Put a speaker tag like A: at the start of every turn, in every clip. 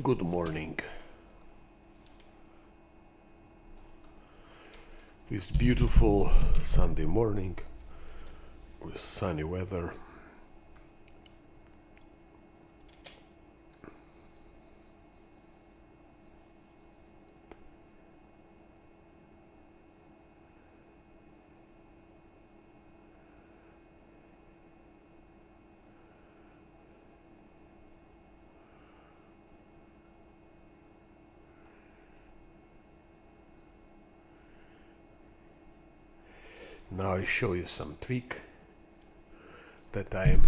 A: Good morning. This beautiful Sunday morning with sunny weather. Now I show you some trick that I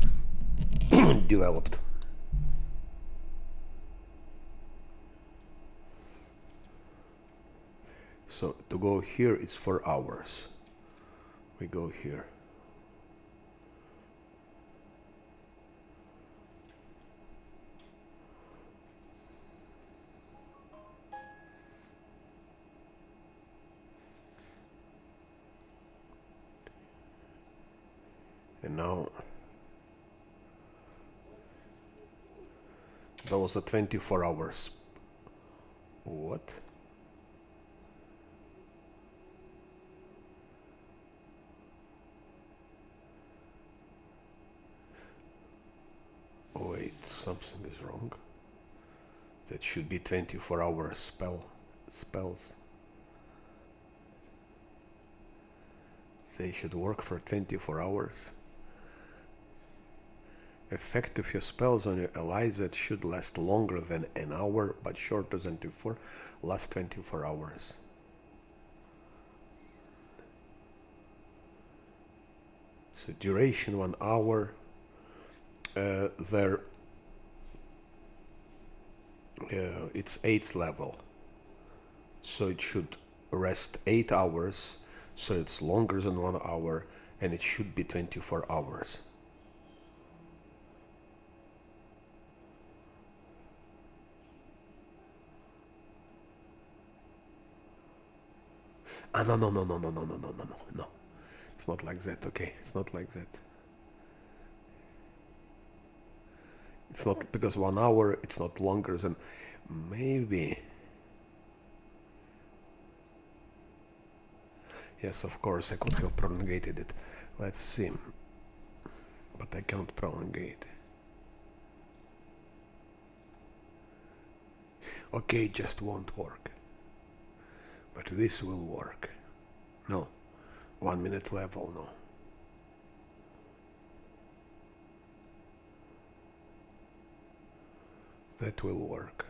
A: developed. So to go here is for hours. We go here. And now that was a 24 hours. What? Wait, something is wrong. That should be 24 hours spells. They should work for 24 hours. Effect of your spells on your allies that should last longer than an hour but shorter than 24 last 24 hours. So duration 1 hour. There it's 8th level, so it should rest 8 hours, so it's longer than 1 hour, and it should be 24 hours. No. It's not like that, okay? It's not like that. It's not because 1 hour, it's not longer than maybe. Yes, of course, I could have prolongated it. Let's see. But I cannot prolongate. Okay, it just won't work. But this will work. No. 1 minute level, no. That will work.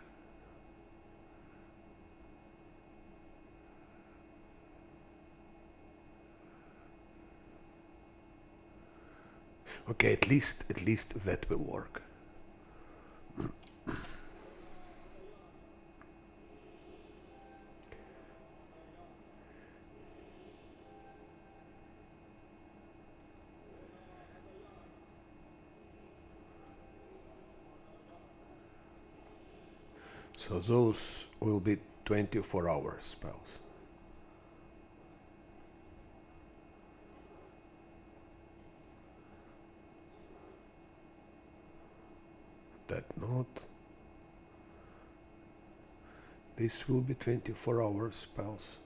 A: Okay, at least that will work. So those will be 24-hour spells. That not. This will be 24-hour spells.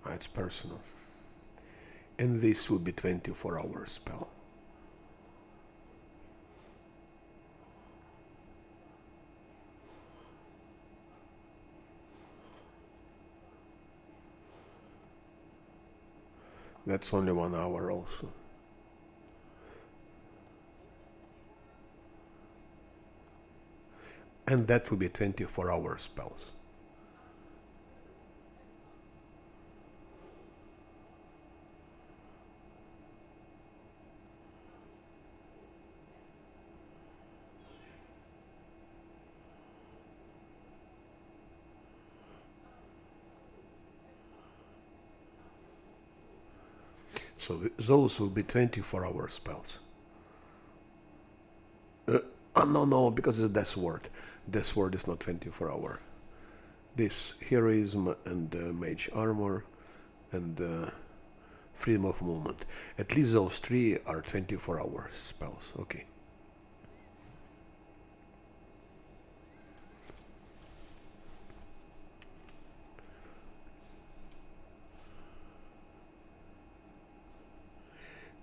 A: It's personal. And this will be 24-hour spell. That's only 1 hour also. And that will be 24-hour spells. So those will be 24-hour spells. No, because it's Death Ward. Death Ward is not 24-hour. This Heroism and Mage Armor and Freedom of Movement. At least those 3 are 24-hour spells. Okay.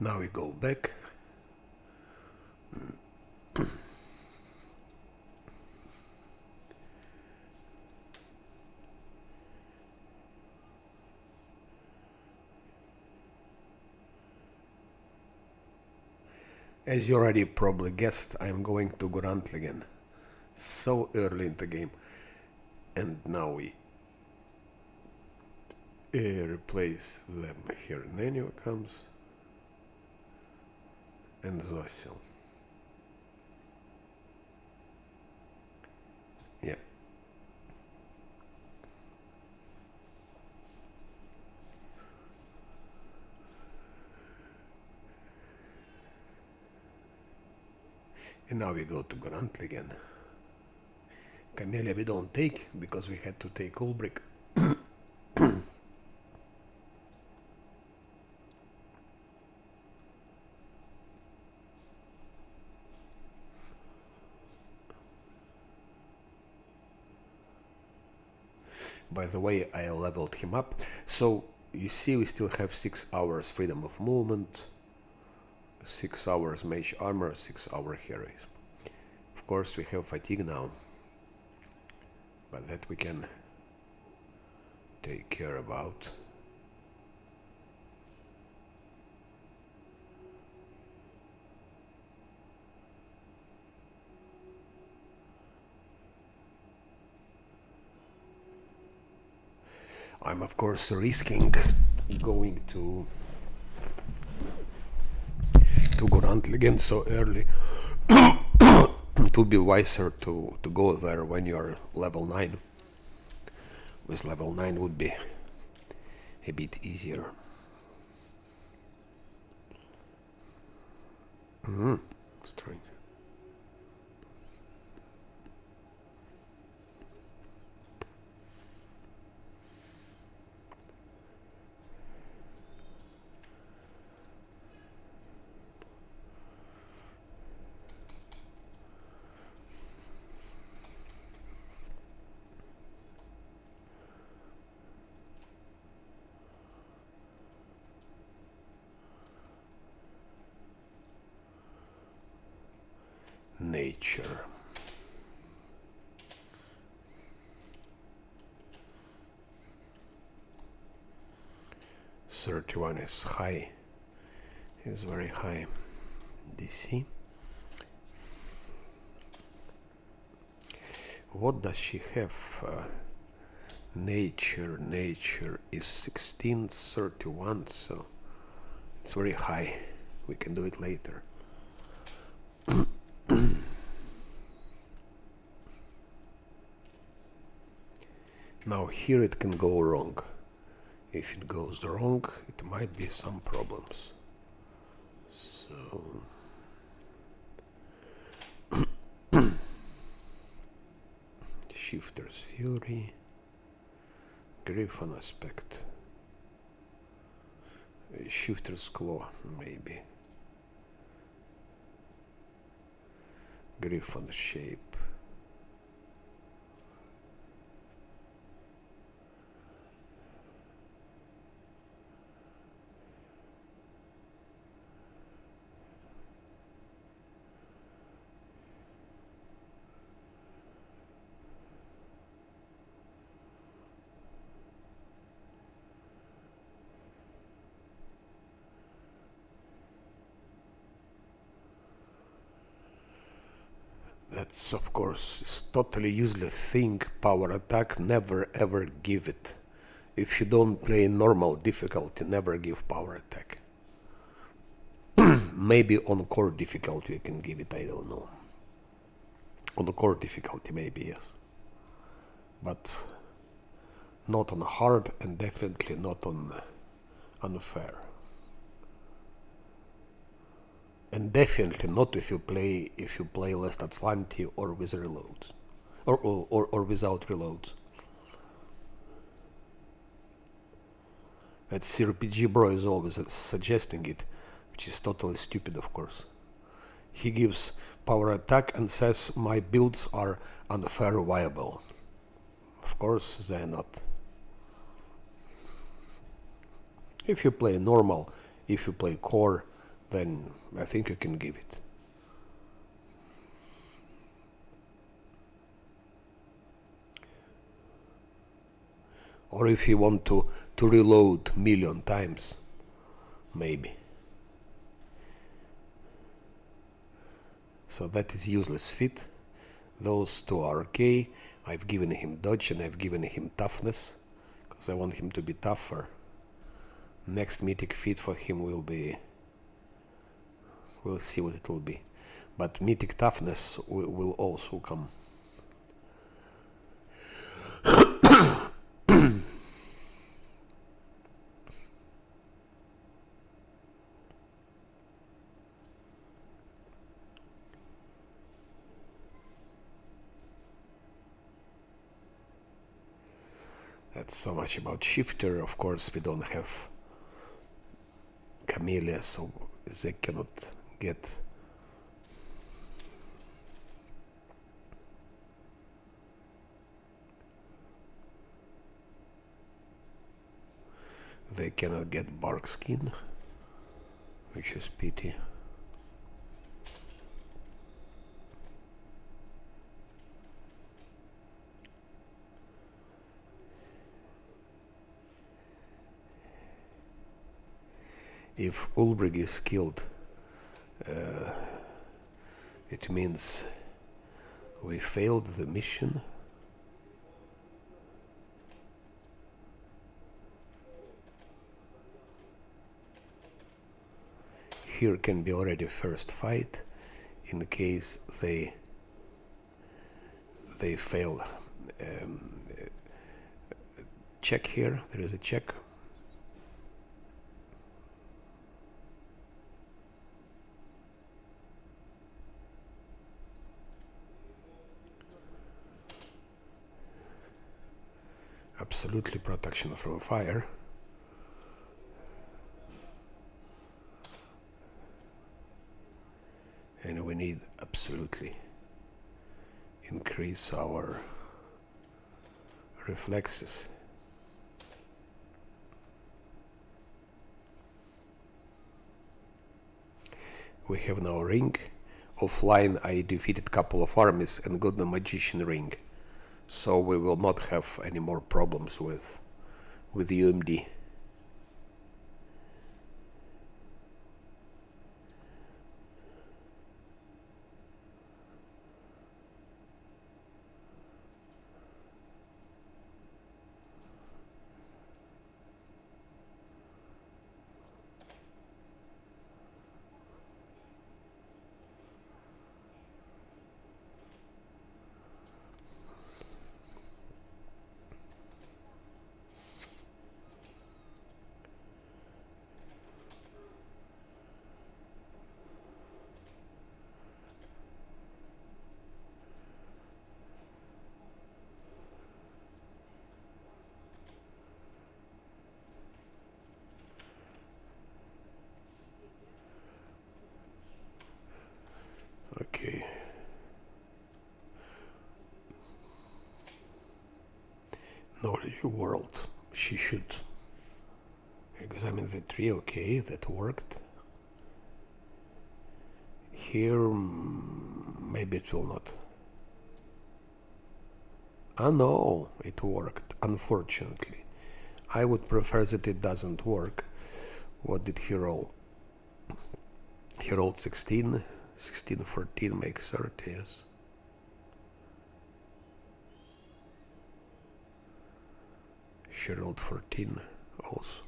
A: Now we go back. As you already probably guessed, I'm going to Grunken again. So early in the game. And now we replace them here. Nenio comes. And Zosil. Yeah. And now we go to Grunken again. Camellia we don't take, because we had to take Ulbrich. By the way, I leveled him up. So, you see we still have 6 hours freedom of movement, 6 hours mage armor, 6 hour heroism. Of course we have fatigue now, but that we can take care about. I'm of course risking going to Grunken again so early. It would be wiser to go there when you're level 9. With level 9 would be a bit easier. Strange. Nature. "31 is high, is very high DC. What does she have? Nature is 16, 31, so it's very high. We can do it later. Now here it can go wrong. If it goes wrong, it might be some problems. So Shifter's Fury, Griffon Aspect, Shifter's Claw, maybe, Griffon Shape. That's of course is totally useless thing. Power attack, never ever give it. If you don't play normal difficulty, never give power attack. Maybe on core difficulty you can give it, I don't know. On the core difficulty maybe, yes. But not on hard, and definitely not on unfair. And definitely not if you play less Atlanti or with reloads, or without reloads. That CRPG bro is always suggesting it, which is totally stupid, of course. He gives power attack and says my builds are unfair viable. Of course they're not. If you play normal, if you play core, then I think you can give it. Or if you want to reload million times, maybe. So that is useless fit. Those two are okay. I've given him dodge and I've given him toughness, because I want him to be tougher. Next mythic feat for him will be... we'll see what it will be. But mythic toughness will also come. That's so much about shifter. Of course, we don't have Camellia, so they cannot get... they cannot get bark skin, which is pity. If Ulbrich is killed, it means we failed the mission. Here can be already first fight in case they fail. Check here, there is a check. Absolutely protection from fire. And we need absolutely increase our reflexes. We have now ring. Offline I defeated couple of armies and got the magician ring. So we will not have any more problems with UMD. Okay. Knowledge world. She should examine the tree. Okay, that worked. Here, maybe it will not. Ah no, it worked, unfortunately. I would prefer that it doesn't work. What did he roll? He rolled 16. 16, 14 makes 30, yes. She rolled 14 also.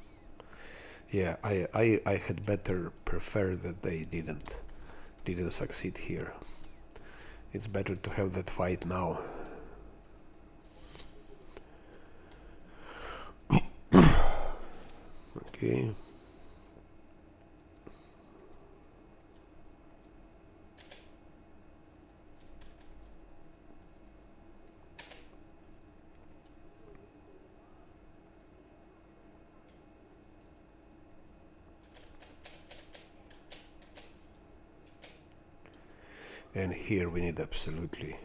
A: Yeah, I had better prefer that they didn't succeed here. It's better to have that fight now. Okay. And here we need absolutely...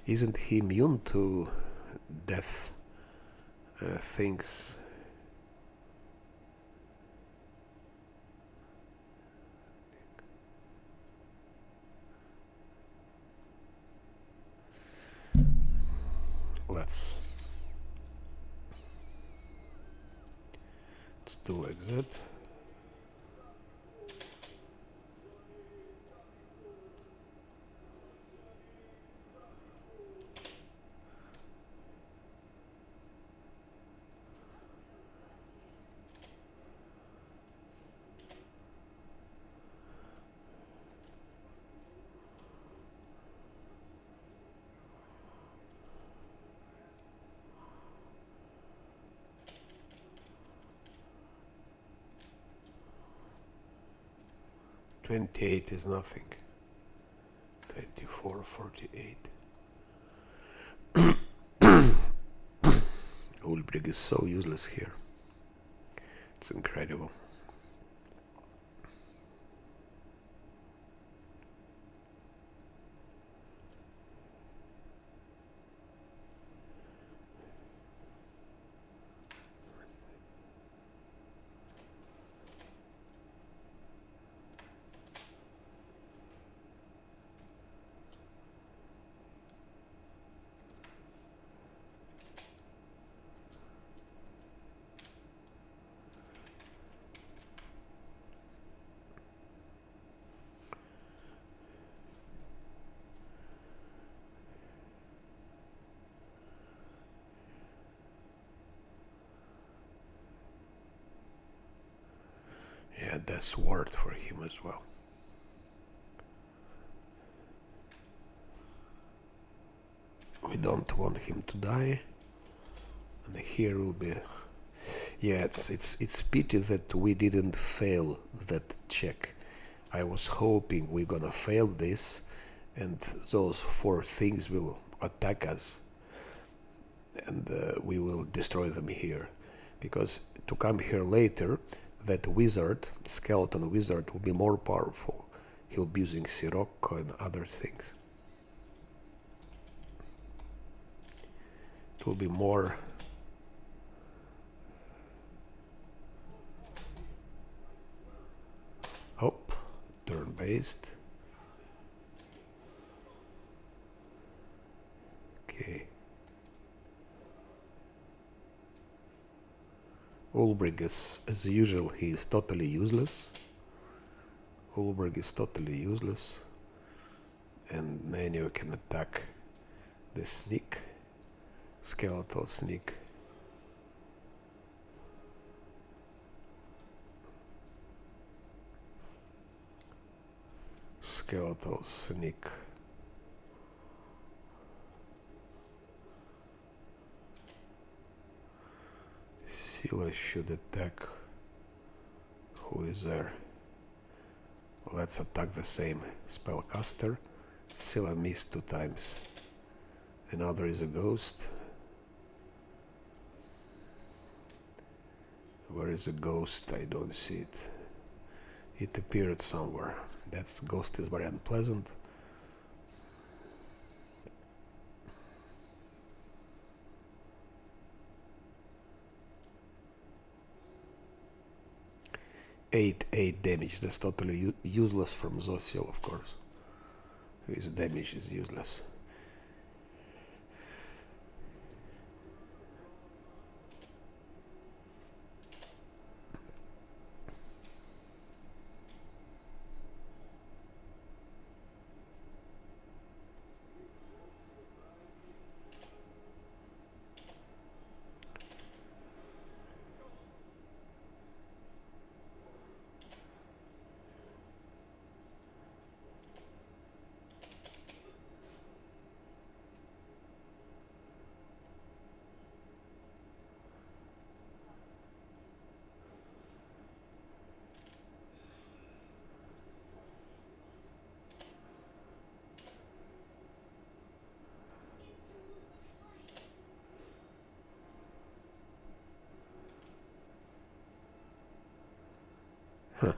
A: Isn't he immune to death things? let's do like that. $28 is nothing. 24.48. Ulbrich is so useless here. It's incredible. Yeah, that's word for him as well. We don't want him to die, and here will be. Yeah, it's pity that we didn't fail that check. I was hoping we're gonna fail this, and those 4 things will attack us, and we will destroy them here. Because to come here later, that wizard, skeleton wizard, will be more powerful. He'll be using Sirocco and other things. It will be more. Hop, turn-based. Okay. Ulbrich is, as usual, he is totally useless. Ulbrich is totally useless. And then you can attack the sneak. Skeletal sneak. Skeletal sneak. Scylla should attack. Who is there? Let's attack the same spellcaster. Scylla missed 2 times. Another is a ghost. Where is a ghost? I don't see it. It appeared somewhere. That ghost is very unpleasant. Eight damage. That's totally useless from Zosiel, of course. His damage is useless. Huh.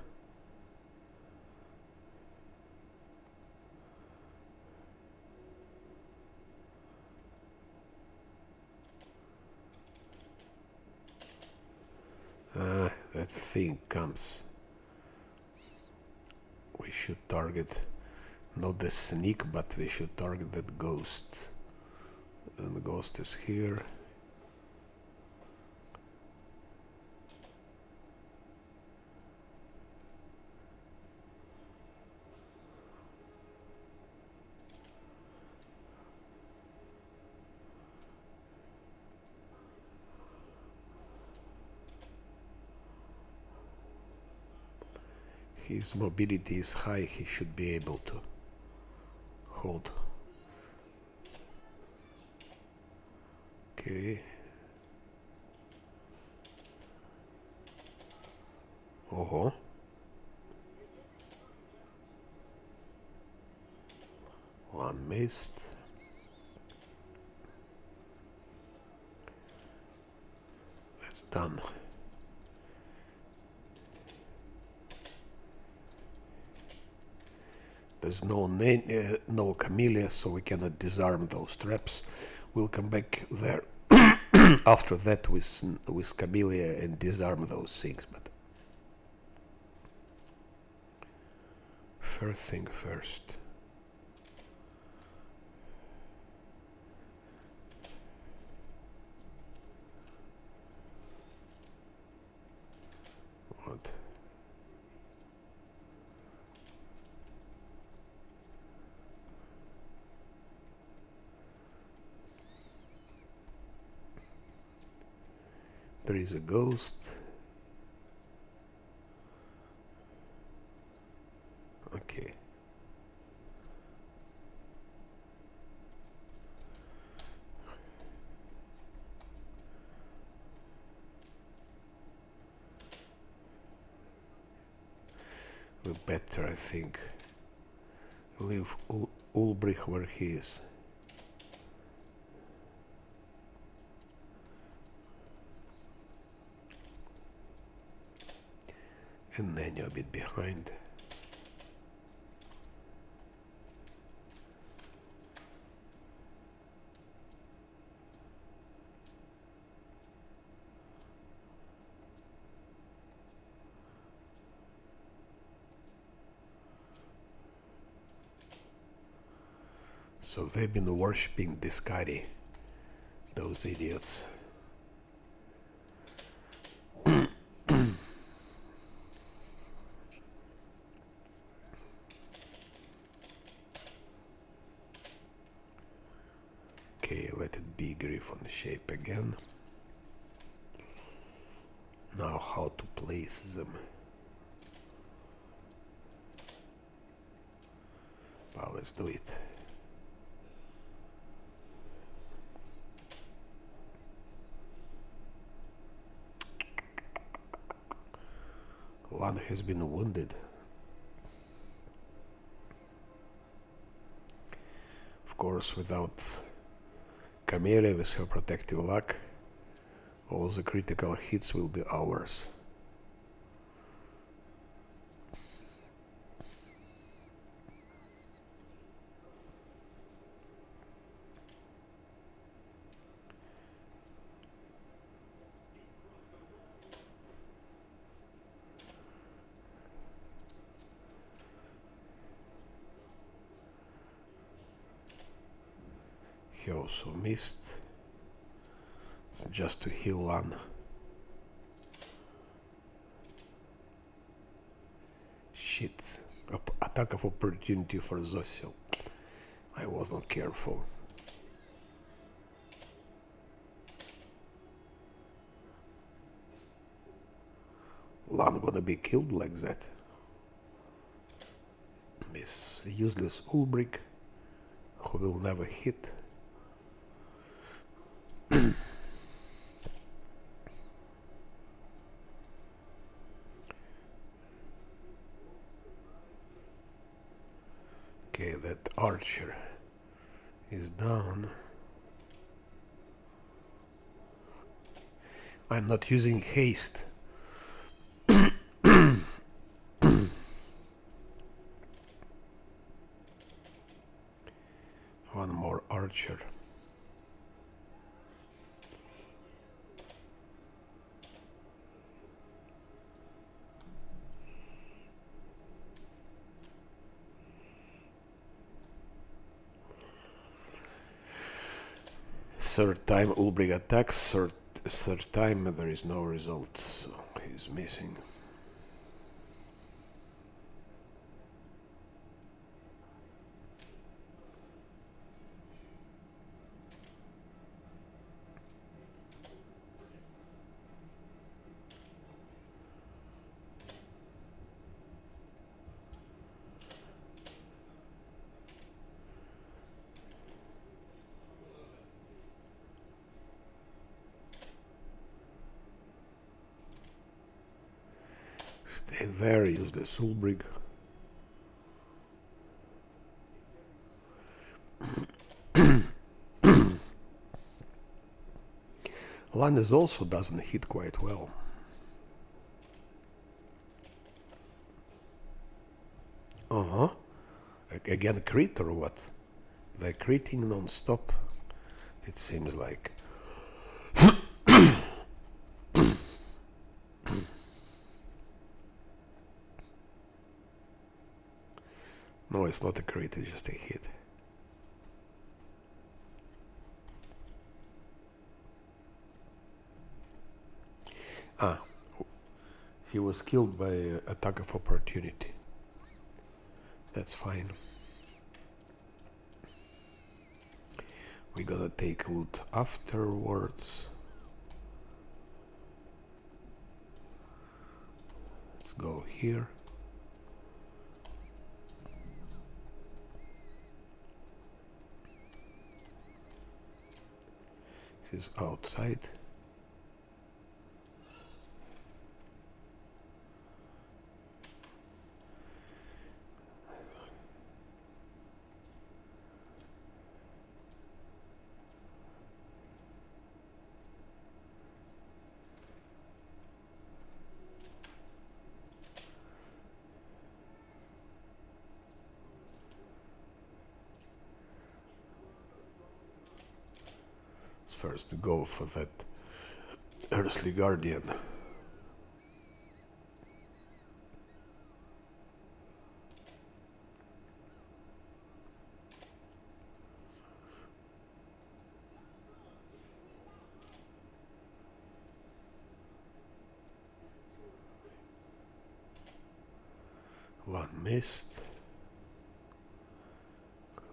A: That thing comes. We should target not the sneak, but we should target that ghost. And the ghost is here. His mobility is high, he should be able to hold. Okay. Oh. One missed. That's done. There's no camellia, so we cannot disarm those traps. We'll come back there after that with camellia and disarm those things. But first thing first. What? There is a ghost. Okay. We better, I think, leave Ulbrich where he is. And then you're a bit behind. So they've been worshipping Discari, those idiots. Okay, let it be Griffon shape again. Now how to place them. Well, let's do it. Lan has been wounded. Of course, without Camellia with her protective luck, all the critical hits will be ours. He also missed. It's just to heal Lan. Shit. Attack of opportunity for Zosil. I was not careful. Lan gonna be killed like that. This useless Ulbrich who will never hit. Okay, that archer is down. I'm not using haste. One more archer. Third time Ulbrich attacks, third time there is no result, so he's missing. Stay there, useless Ulbrich. Lannes also doesn't hit quite well. Uh-huh. Again crit or what? They're critting non-stop, it seems like. No, it's not a crit, it's just a hit. Ah, he was killed by attack of opportunity. That's fine. We're gonna take loot afterwards. Let's go here. This is outside. Let's first go for that Earthly Guardian. One missed.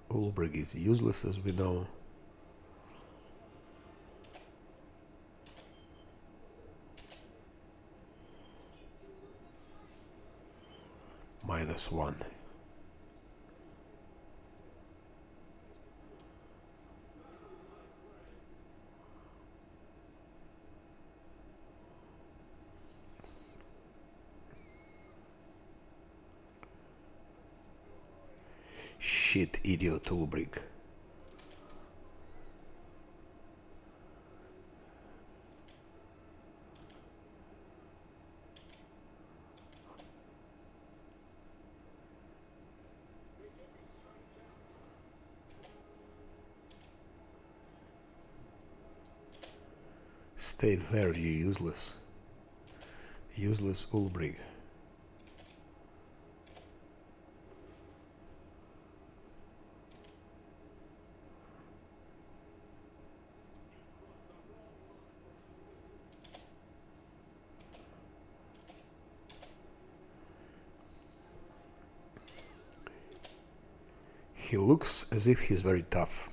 A: Ulbrich is useless as we know. -1. Shit, idiot Ulbrich. Stay there, you useless. Useless Ulbrich. He looks as if he's very tough.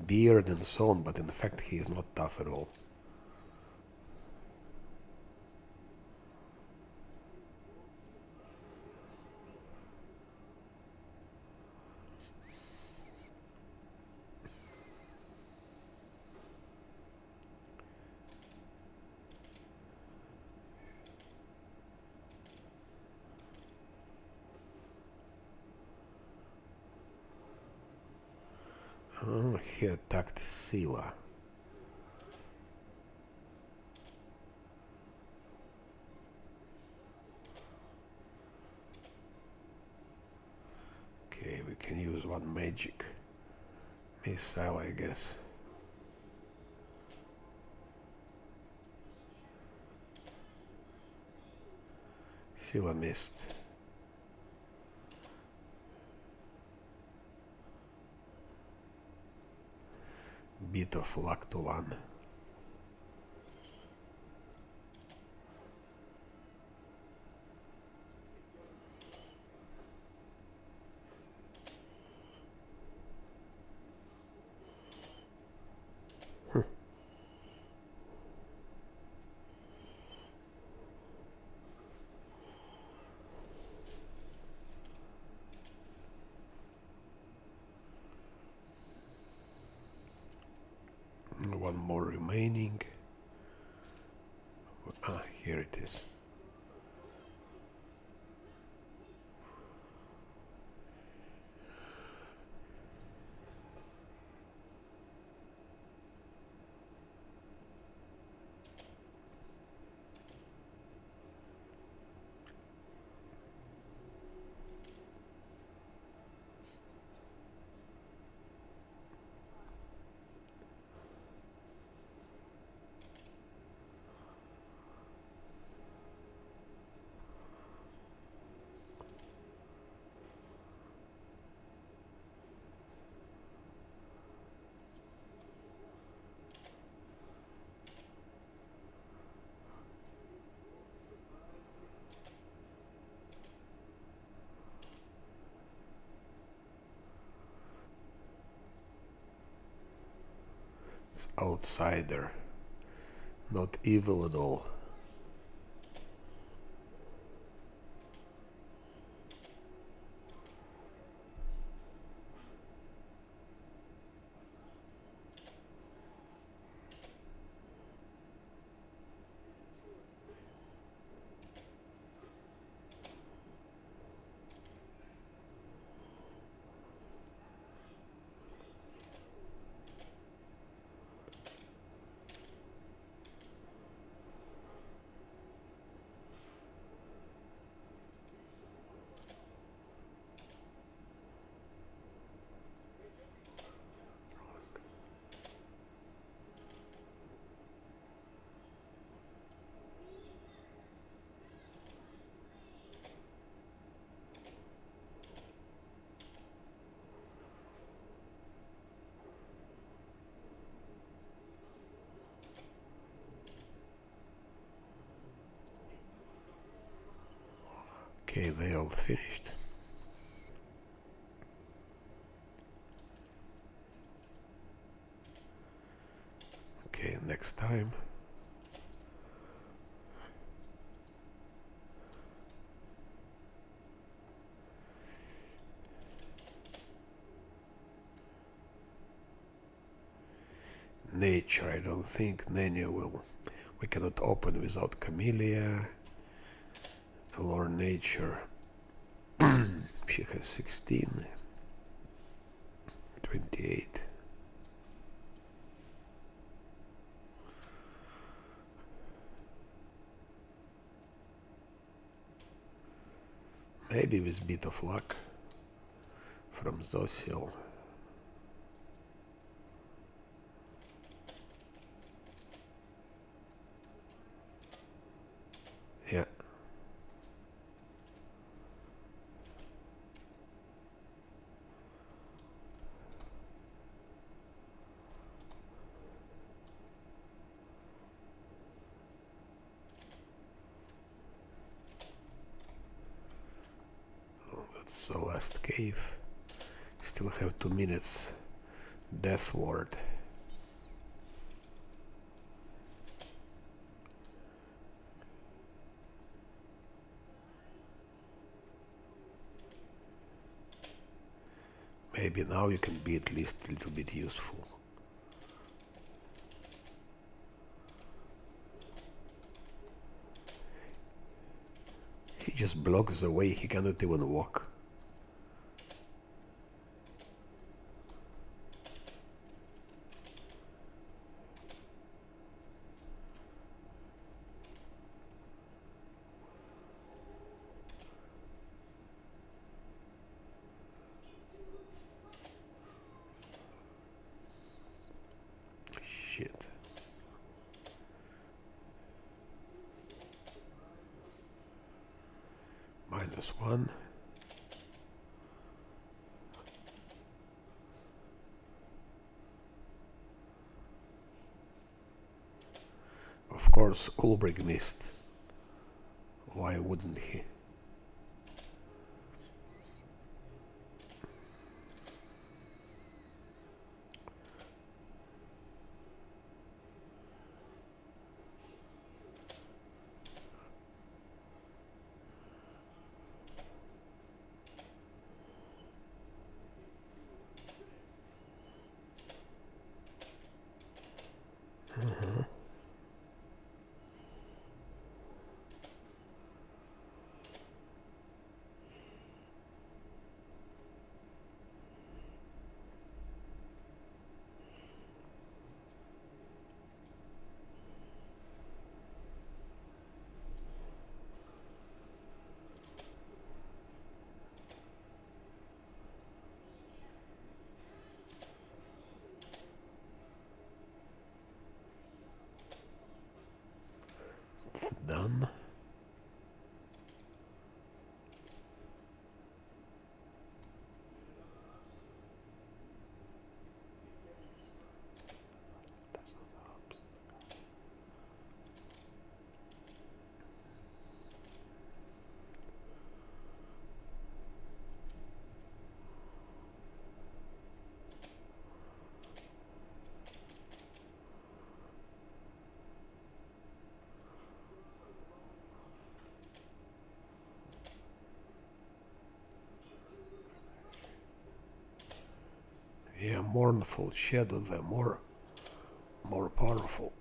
A: Beard and so on, but in fact he is not tough at all. Oh, he attacked Sila. Okay, we can use one magic missile, I guess. Sila missed. bit of luck to land. One more remaining. Ah, here it is. It's outsider, not evil at all. Okay, they all finished. Okay, next time. Nature, I don't think Nanya will. We cannot open without Camellia. Lore Nature. She has 16. 28. Maybe with a bit of luck from Zosil. Yeah. Oh, that's the last cave. Still have 2 minutes. Death ward. Maybe now you can be at least a little bit useful. He just blocks the way, he cannot even walk. Shit. -1. course, Ulbrich missed. Why wouldn't he? Done. Yeah, mournful shadow, the more powerful.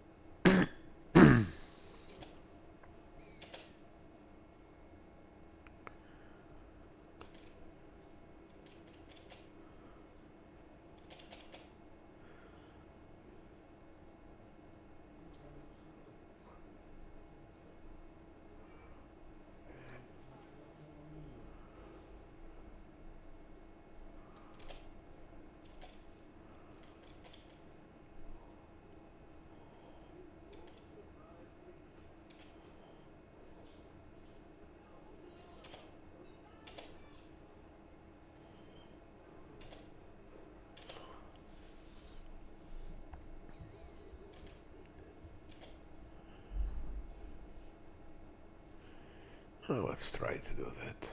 A: Let's try to do that.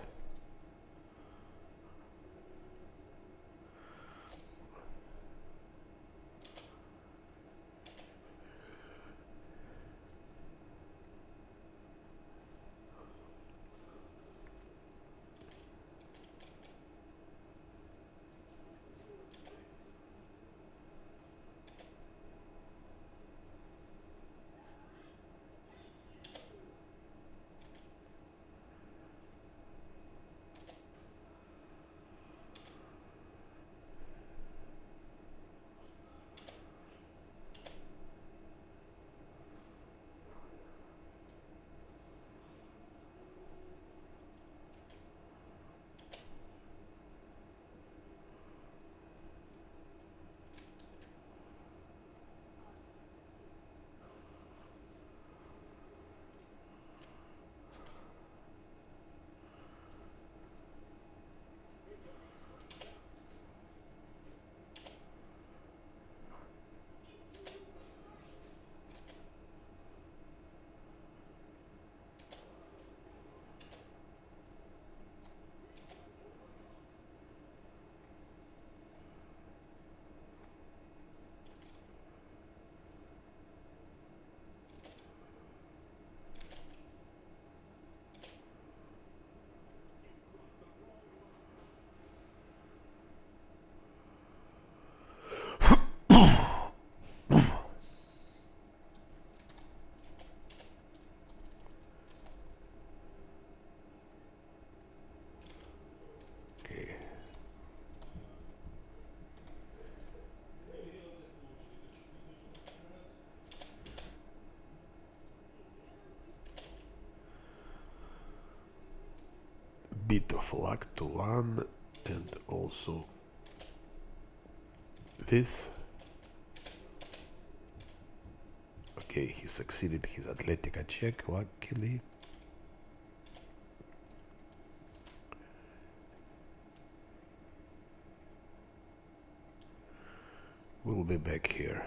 A: Okay. Bit of luck to one, and also this. Okay, he succeeded his Atletica check, luckily. We'll be back here.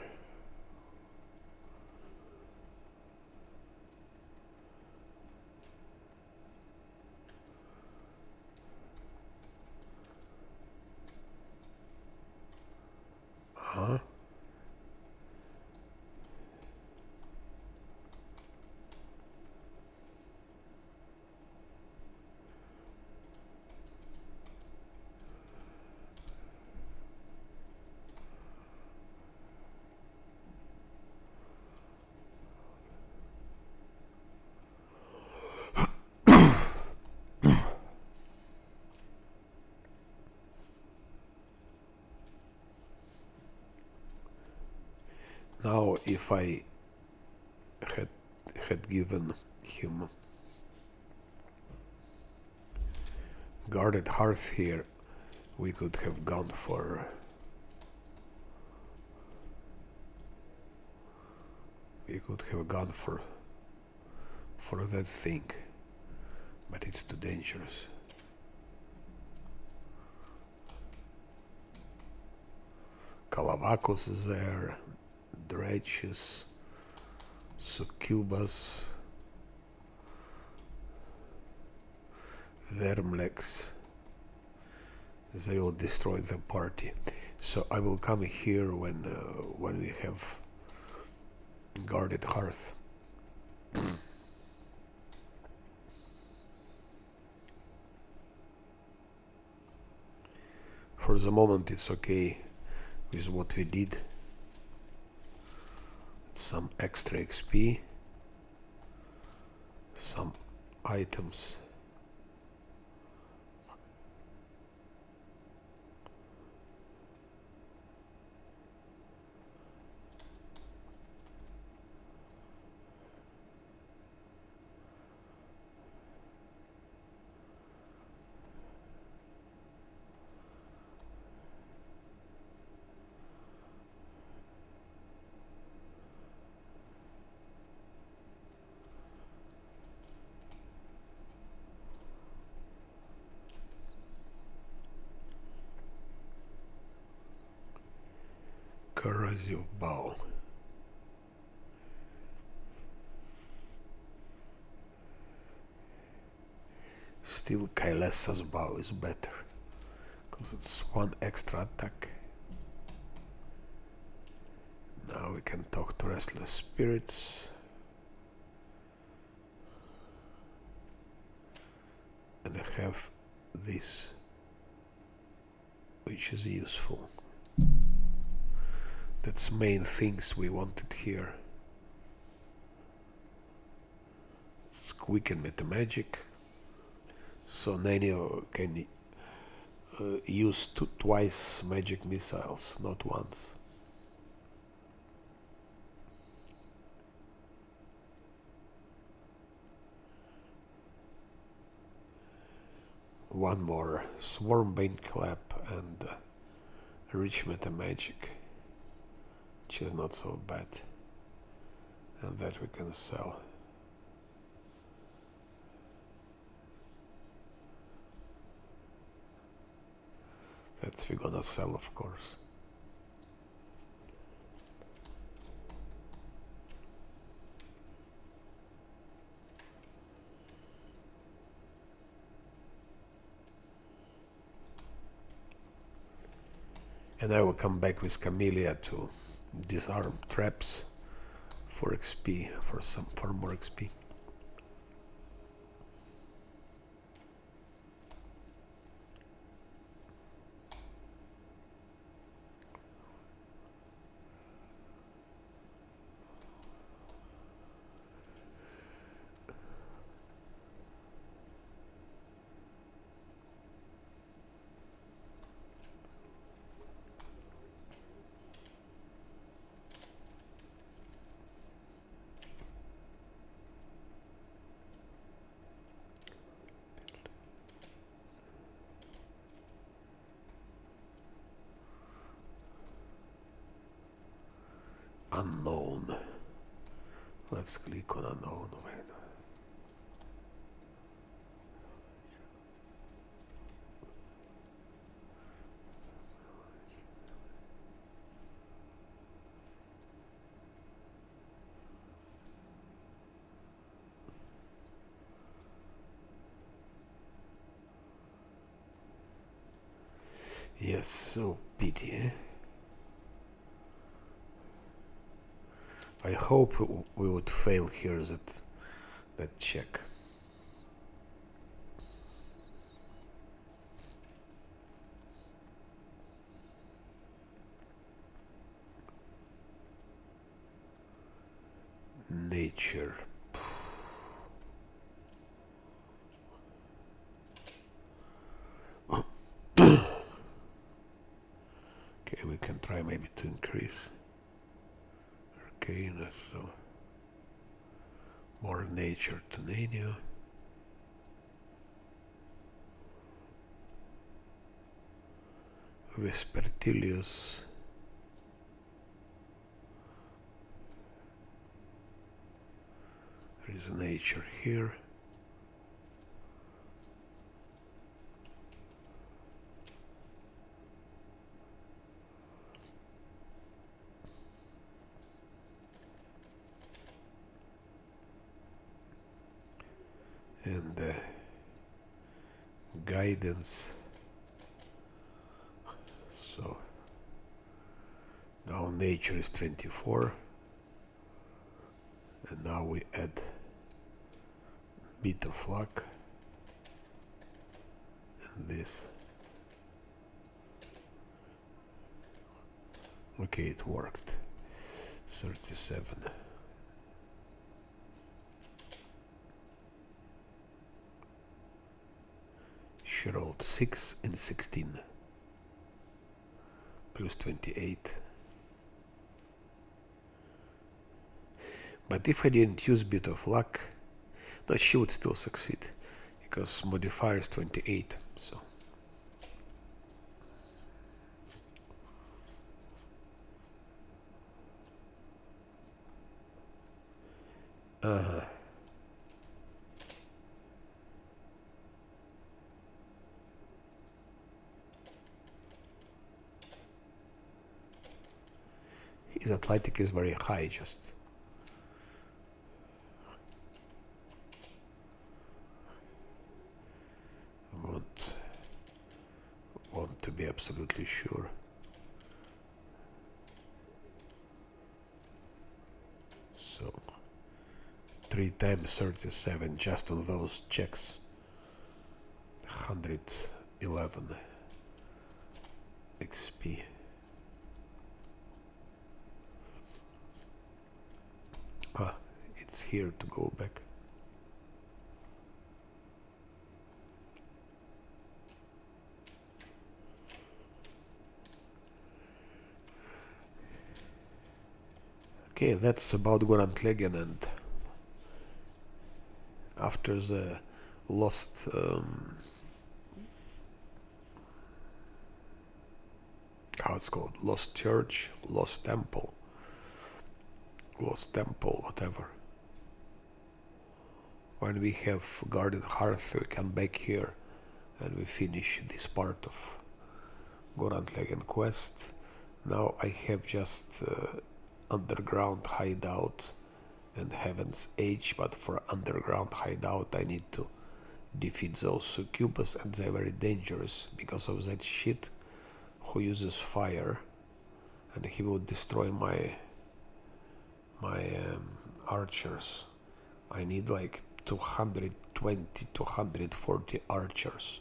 A: Now if I had given him guarded hearth here, we could have gone for that thing, but it's too dangerous. Kalavakos is there, Dredges, Succubus, Vermlex. They will destroy the party. So I will come here when we have guarded hearth. For the moment it's okay with what we did. Some extra XP, some items. Corrosive bow. Still Kailasa's bow is better, because it's one extra attack. Now we can talk to restless spirits. And I have this, which is useful. That's main things we wanted here. It's quicken meta magic, so Nanio can use twice magic missiles, not once. One more Swarmbane Clap and Rich Meta Magic, which is not so bad, and that we can sell. That's we're gonna sell, of course. And I will come back with Camellia to disarm traps for XP, for more XP. Unknown. Let's click on unknown. Yes, so pity, eh? I hope we would fail here that check. Nature. Okay, we can try maybe to increase Okay, that's so more nature to Nania. Vespertilius. There is nature here. And guidance. So now nature is 24, and now we add bit of luck and this. Okay, it worked. 37. She rolled 6 and 16 plus 28. But if I didn't use bit of luck, no, she would still succeed because modifier is 28. So his athletic is very high, just want to be absolutely sure. So 3 times 37 just on those checks. 111 XP. It's here to go back. Okay, that's about Gorantlegen, and after the lost how it's called, lost church, lost temple, whatever. When we have guarded hearth, we come back here and we finish this part of Gorantlegen quest. Now I have just underground hideout and Heaven's Age, but for underground hideout I need to defeat those succubus, and they're very dangerous because of that shit who uses fire, and he will destroy my archers. I need like 220, 240 archers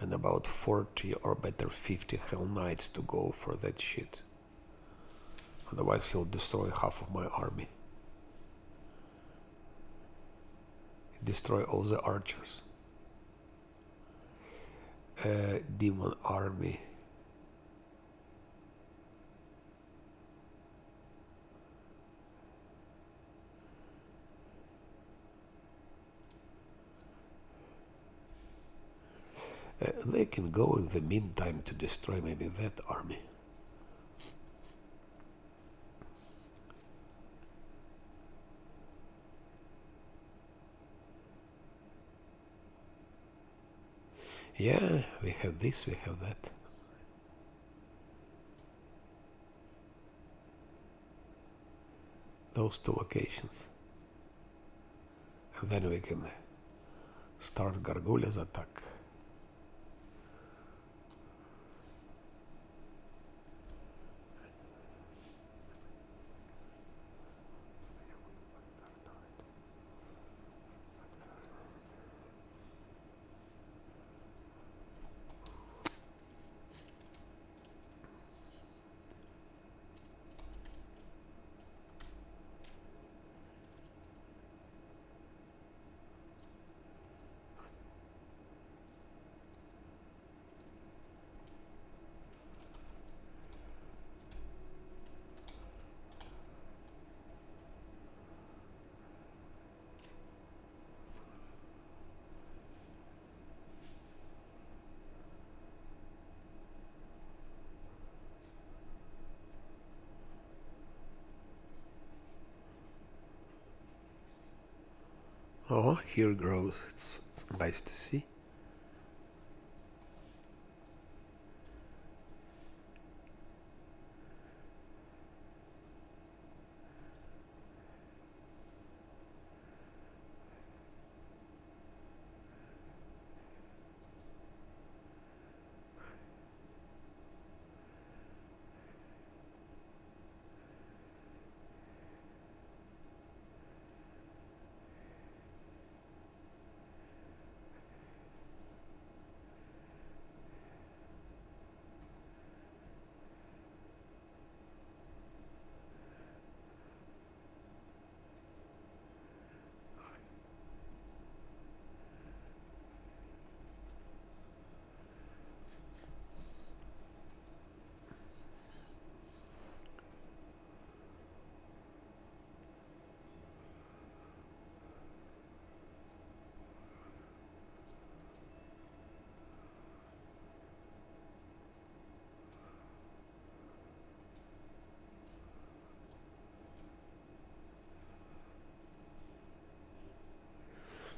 A: and about 40 or better 50 Hell Knights to go for that shit. Otherwise he'll destroy half of my army. Destroy all the archers. Demon army. They can go in the meantime to destroy maybe that army. Yeah, we have this, we have that. Those 2 locations. And then we can start Gargulya's attack. Oh, here grows. It's nice to see.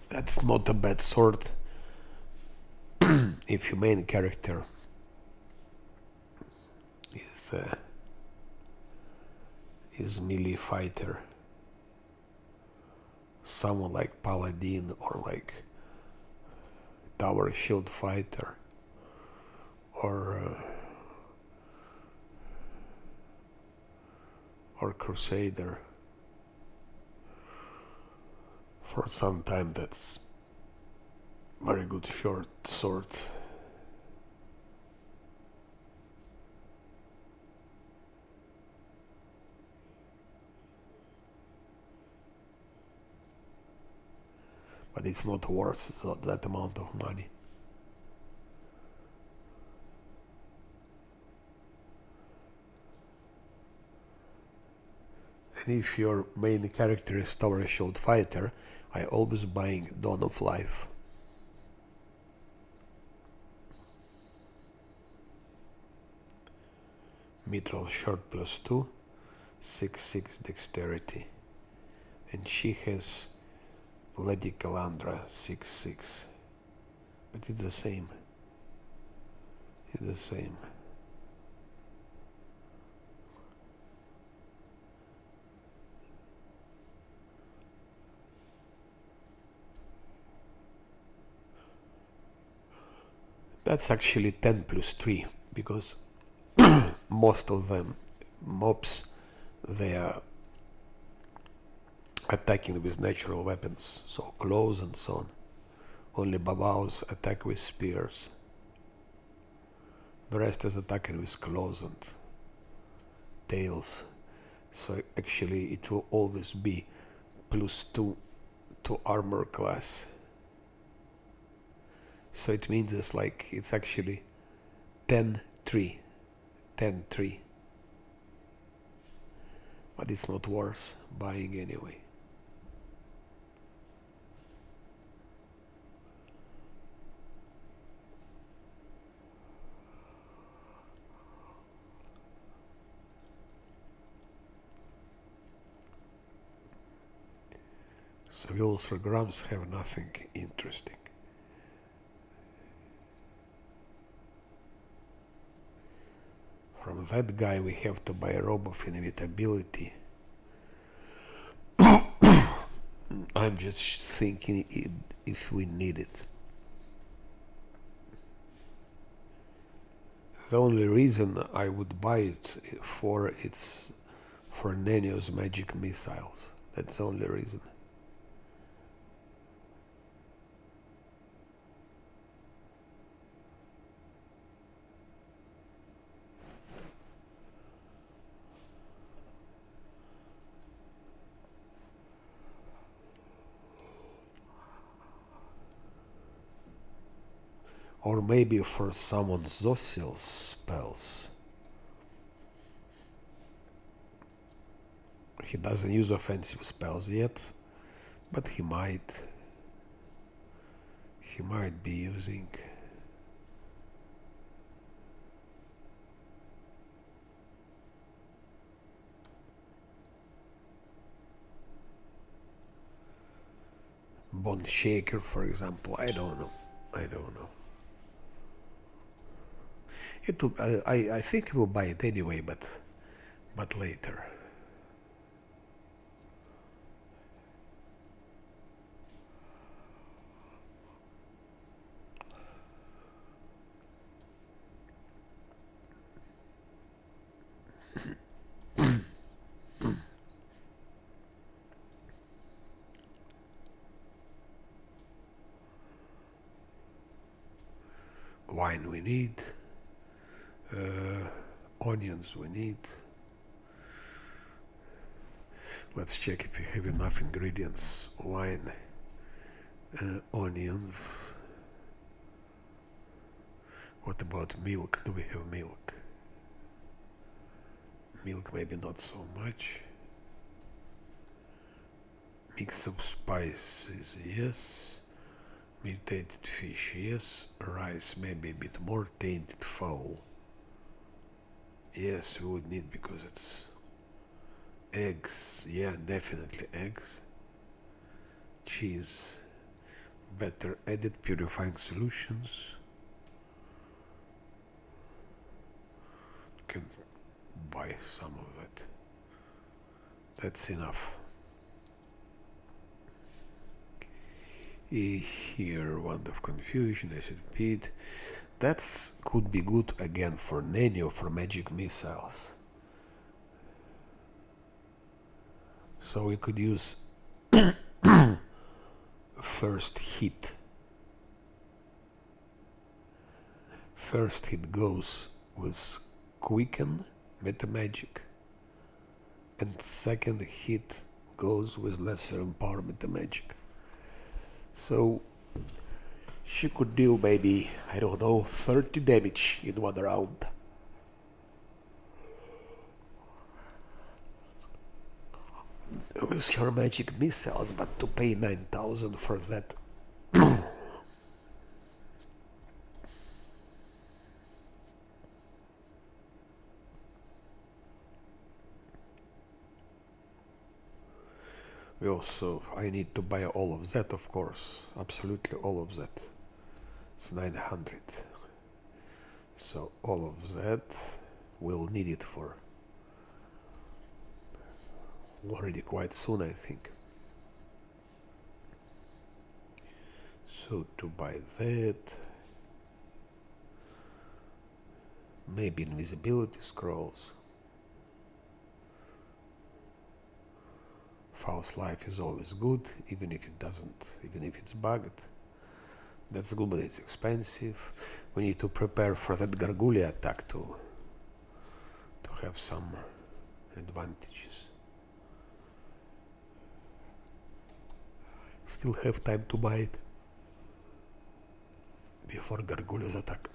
A: That's not a bad sword if your main character is melee fighter, someone like paladin or like tower shield fighter or crusader. For some time that's very good short sword. But it's not worth that amount of money. And if your main character is tower shield fighter, I always buying Dawn of Life. Mithril short +2, 6/6 dexterity. And she has Lady Calandra 6/6. But it's the same. It's the same. That's actually 10+3 because most of them mobs, they are attacking with natural weapons, so claws and so on. Only babaus attack with spears. The rest is attacking with claws and tails. So actually it will always be +2 to armor class. So it means it's actually 10-3. 10-3. But it's not worth buying anyway. So grams have nothing interesting. From that guy we have to buy a robe of inevitability. I'm just thinking if we need it. The only reason I would buy it it's for Nenio's magic missiles. That's the only reason. Or maybe for summon Zosiel spells. He doesn't use offensive spells yet, but he might be using. bone shaker, for example. I don't know. I don't know. It will, I think we'll buy it anyway, but later. Wine we need. Onions we need. Let's check if we have enough ingredients. Wine, onions. What about milk? Do we have milk? Milk maybe not so much. Mix of spices, yes. Mutated fish, yes. Rice, maybe a bit more. Tainted fowl. Yes, we would need because it's eggs. Yeah, definitely eggs. Cheese. Better added purifying solutions. Can buy some of that. That's enough. Here, Wand of Confusion, Acid Pit. That could be good again for Nanny or for magic missiles. So we could use first hit. First hit goes with Quicken, Meta Magic, and second hit goes with Lesser Empower Meta Magic. So she could deal maybe, I don't know, 30 damage in one round. With her magic missiles, but to pay 9,000 for that. We also, I need to buy all of that, of course, absolutely all of that. It's 900. So all of that, we'll need it for already quite soon, I think. So to buy that, maybe invisibility scrolls. False life is always good, even if it's bugged. That's good, but it's expensive. We need to prepare for that Gargoulia attack to have some advantages. Still have time to buy it before Gargoulia's attack.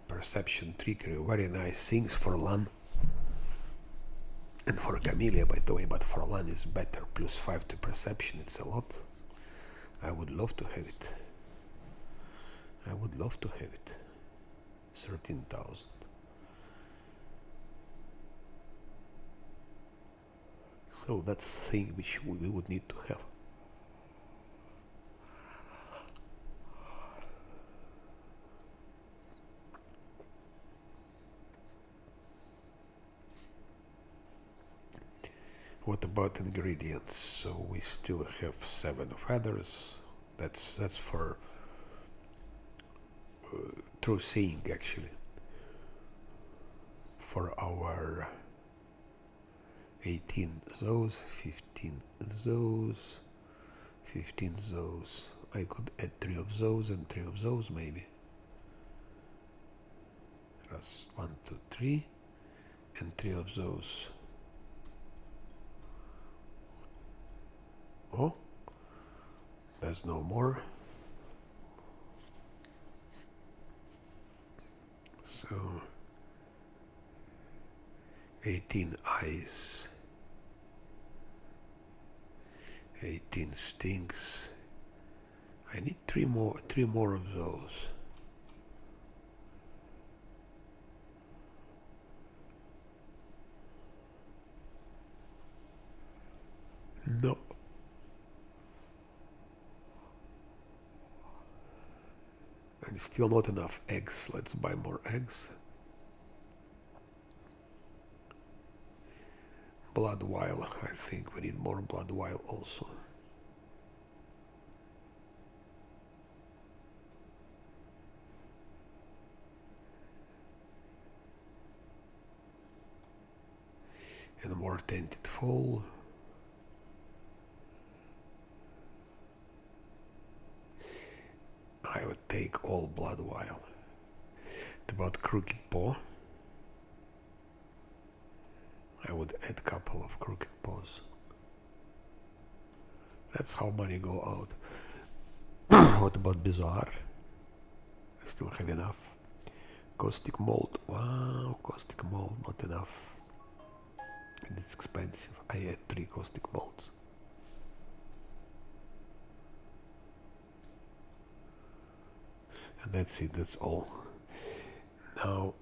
A: Perception, trickery, very nice things for Lan. And for Camellia, by the way, but for Lan is better. Plus 5 to perception, it's a lot. I would love to have it. 13,000. So that's the thing which we would need to have. What about ingredients? So we still have 7 feathers. That's for true seeing, actually. For our 18 those, 15 those, 15 those. I could add 3 of those and 3 of those, maybe. That's 1, 2, 3, and 3 of those. Oh, there's no more. So 18 eyes, 18 stings. I need three more of those. No. And still not enough eggs. Let's buy more eggs. Blood vial. I think we need more blood vial also. And more tainted full. I would take all blood vial. About crooked paw. I would add a couple of crooked paws. That's how money go out. What about bizarre? I still have enough. Caustic mold. Wow, caustic mold, not enough. And it's expensive. I had 3 caustic molds. And that's it, that's all. Now,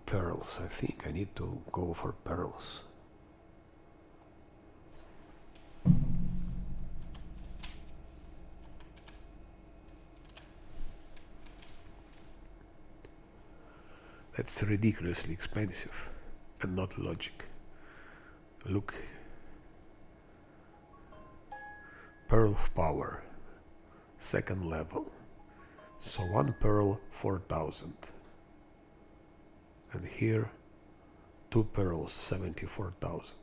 A: pearls. I think I need to go for pearls. That's ridiculously expensive and not logic. Look. Pearl of Power. 2nd level. So 1 pearl, 4,000. And here, 2 pearls, 74,000.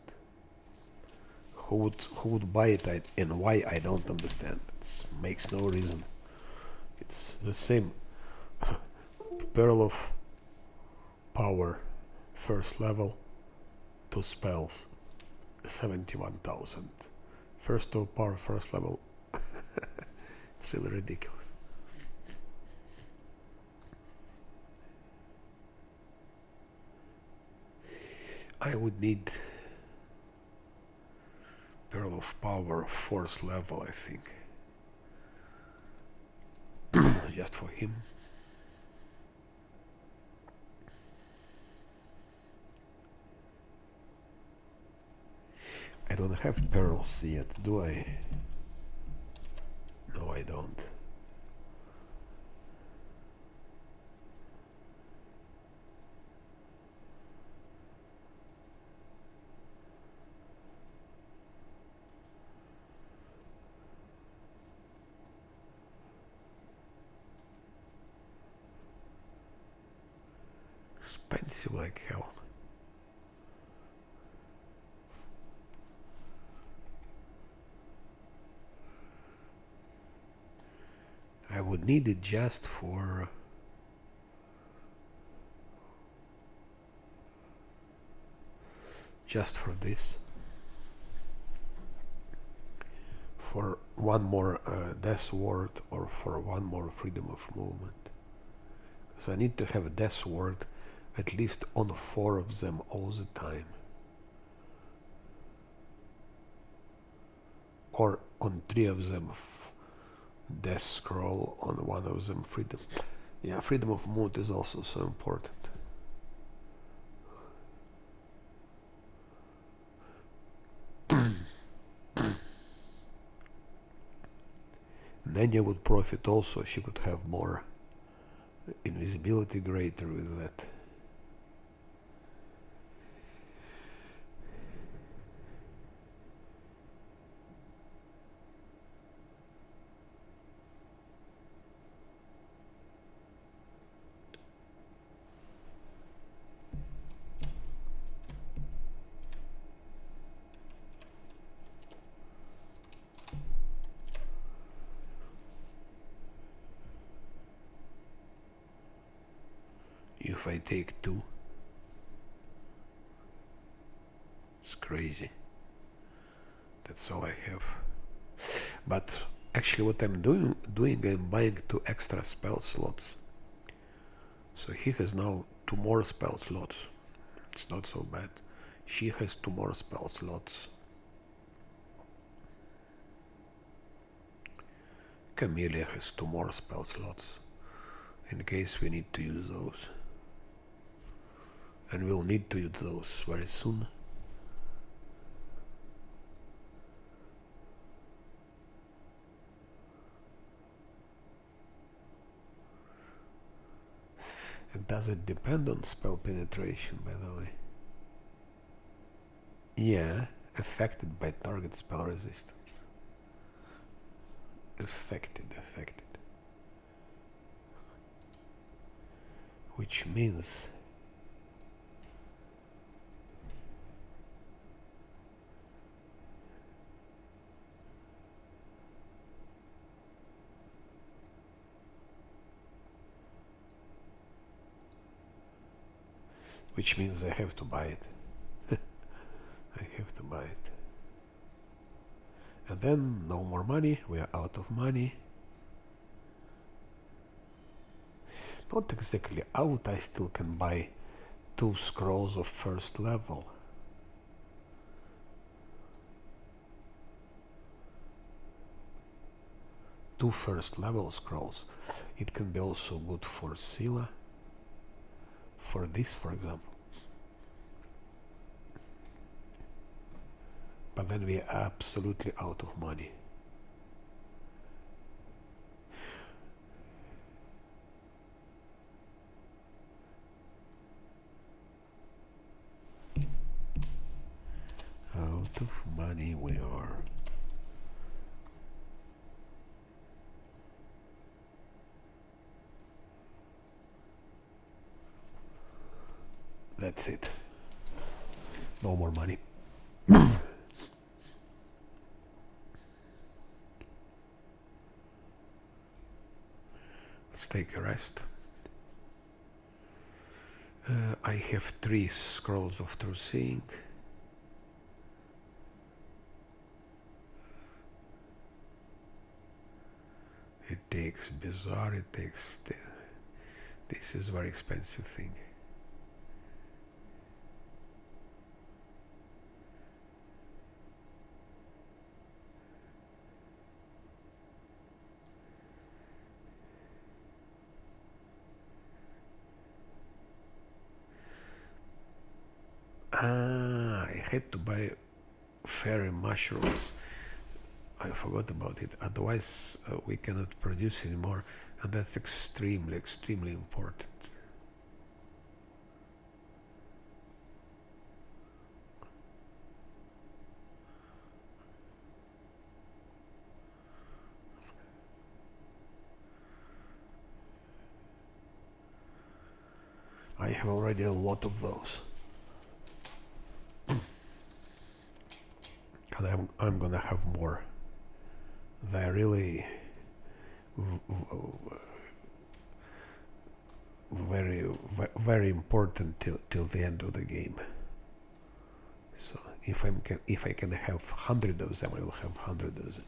A: Who would buy it and why, I don't understand. It makes no reason. It's the same. Pearl of Power, 1st level, 2 spells, 71,000. First 2 power, 1st level. It's really ridiculous. I would need Pearl of Power, 4th level, I think. Just for him. I don't have pearls yet, do I? No, I don't. Expensive like hell. I would need it just for this, for 1 more death ward or for 1 more freedom of movement. Because I need to have a death ward at least on 4 of them all the time, or on 3 of them death scroll, on 1 of them freedom. Yeah, freedom of movement is also so important. Nanya would profit also. She could have more invisibility greater with that. If I take 2, it's crazy. That's all I have. But actually what I'm doing, I'm buying 2 extra spell slots. So he has now 2 more spell slots. It's not so bad. She has 2 more spell slots. Camellia has 2 more spell slots in case we need to use those. And we'll need to use those very soon. And does it depend on spell penetration, by the way? Yeah, affected by target spell resistance. Affected. Which means I have to buy it. I have to buy it. And then no more money, we are out of money. Not exactly out, I still can buy 2 scrolls of first level. Two first level scrolls. It can be also good for Scylla. For this, for example. But then we are absolutely out of money. Out of money we are. That's it. No more money. Let's take a rest. I have 3 scrolls of true seeing. It takes bizarre, it takes... This is a very expensive thing. I had to buy fairy mushrooms. I forgot about it. Otherwise, we cannot produce anymore, and that's extremely important. I have already a lot of those. And I'm gonna have more. They're really very important till the end of the game. So if I can have 100 of them, I will have 100 of them.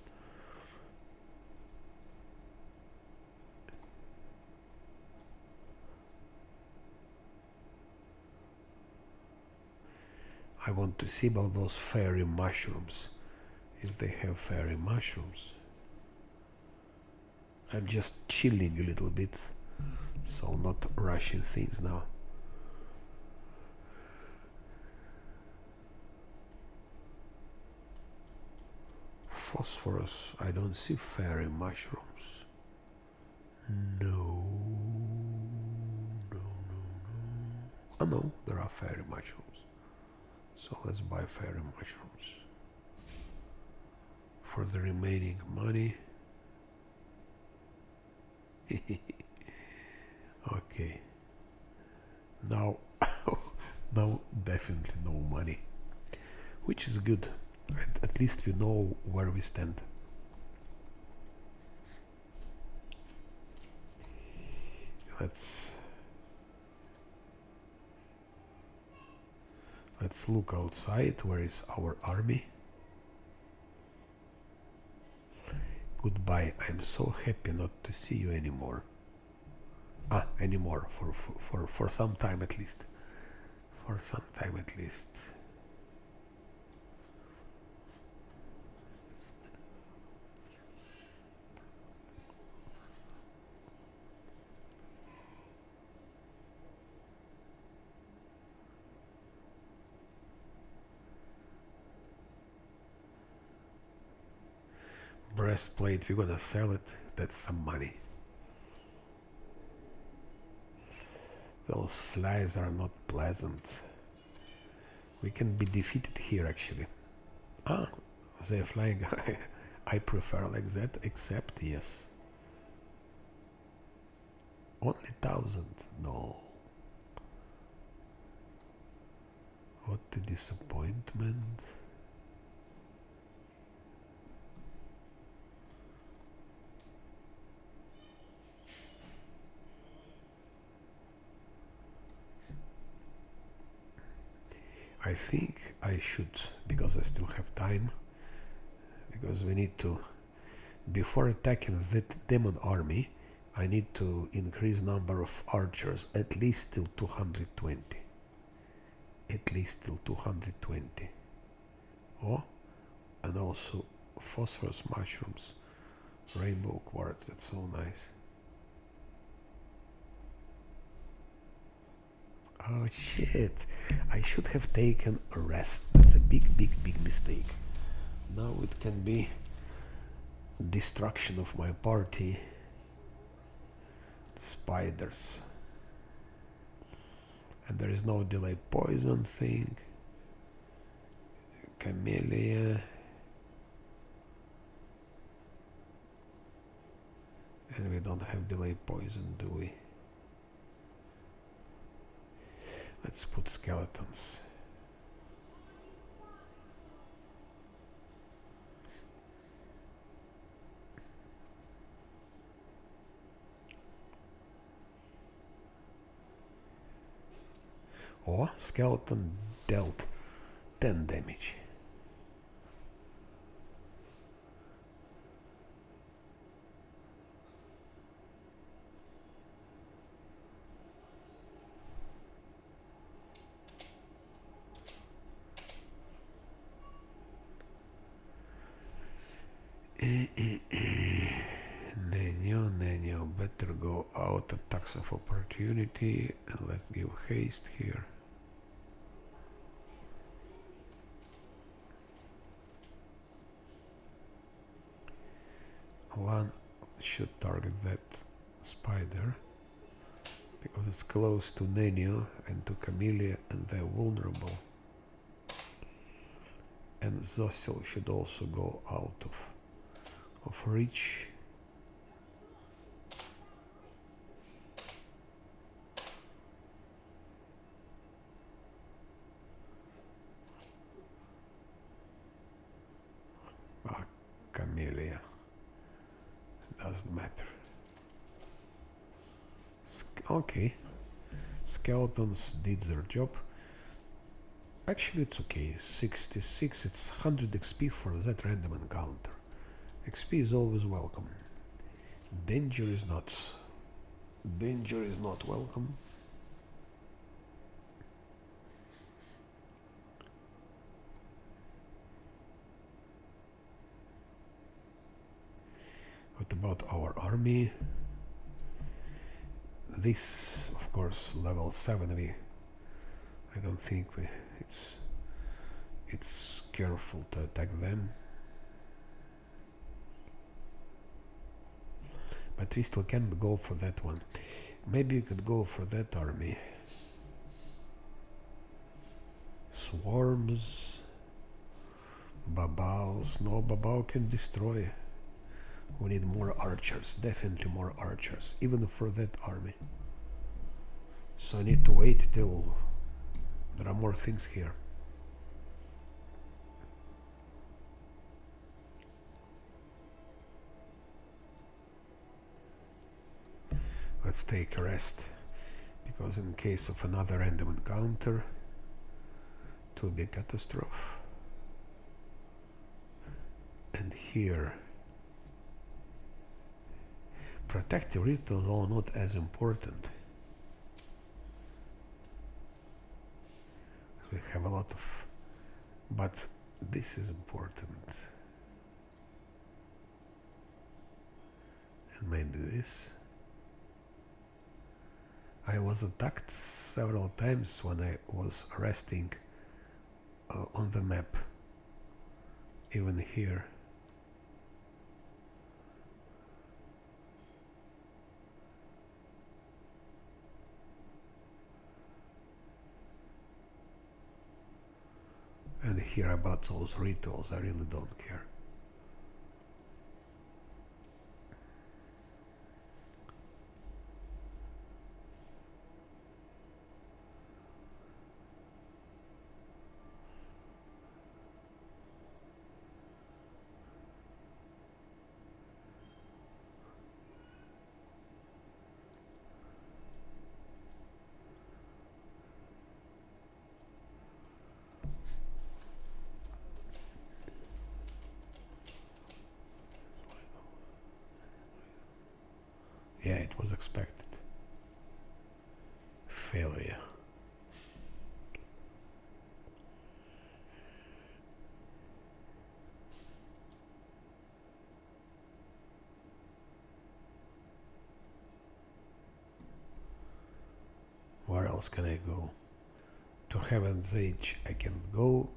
A: I want to see about those fairy mushrooms. If they have fairy mushrooms. I'm just chilling a little bit, so not rushing things now. Phosphorus, I don't see fairy mushrooms. No. Oh no, there are fairy mushrooms. So let's buy fairy mushrooms. For the remaining money. Okay. Now definitely no money. Which is good. At least we know where we stand. Let's look outside. Where is our army? Goodbye. I'm so happy not to see you anymore. Anymore. For some time at least. For some time at least. breastplate, we're gonna sell it. That's some money. Those flies are not pleasant. We can be defeated here actually. Ah, they're flying. I prefer like that, except yes. Only 1,000. No. What a disappointment. I think I should, because I still have time, because we need to, before attacking that demon army, I need to increase number of archers at least till 220. At least till 220. Oh, and also phosphorus mushrooms, rainbow quartz, that's so nice. Oh shit, I should have taken a rest. That's a big mistake. Now it can be destruction of my party. Spiders. And there is no delay poison thing. Camellia. And we don't have delay poison, do we? Let's put skeletons. Oh, skeleton dealt 10 damage. Nenio, better go out, attacks of opportunity, and let's give haste here. One should target that spider, because it's close to Nenio and to Camellia and they're vulnerable. And Zossil should also go out of reach. Camellia. Doesn't matter. Okay. Skeletons did their job. Actually, it's okay. 66, it's 100 XP for that random encounter. XP is always welcome. Danger is not. Danger is not welcome. What about our army? This, of course, level 7. I don't think it's careful to attack them. But we still can't go for that one. Maybe we could go for that army. Swarms. Babaos. No, Babao can destroy. We need more archers. Definitely more archers. Even for that army. So I need to wait till there are more things here. Let's take a rest, because in case of another random encounter, it will be a catastrophe. And here, protective rituals are not as important. We have a lot of, but this is important. And maybe this. I was attacked several times when I was resting on the map. Even here. care about those rituals. I really don't care. Yeah, it was expected. Failure. Where else can I go? To Heaven's Edge I can go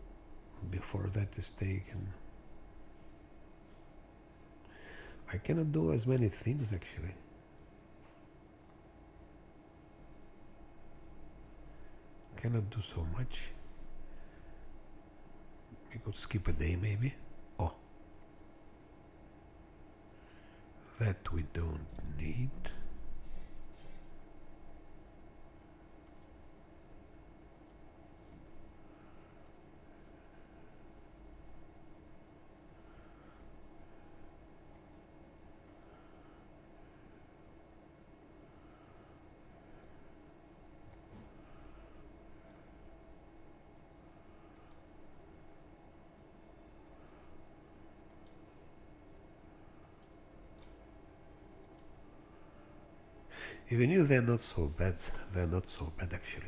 A: before that is taken. I cannot do as many things actually. Cannot do so much. We could skip a day maybe. Oh, that we don't need. Even if they're not so bad, they're not so bad actually.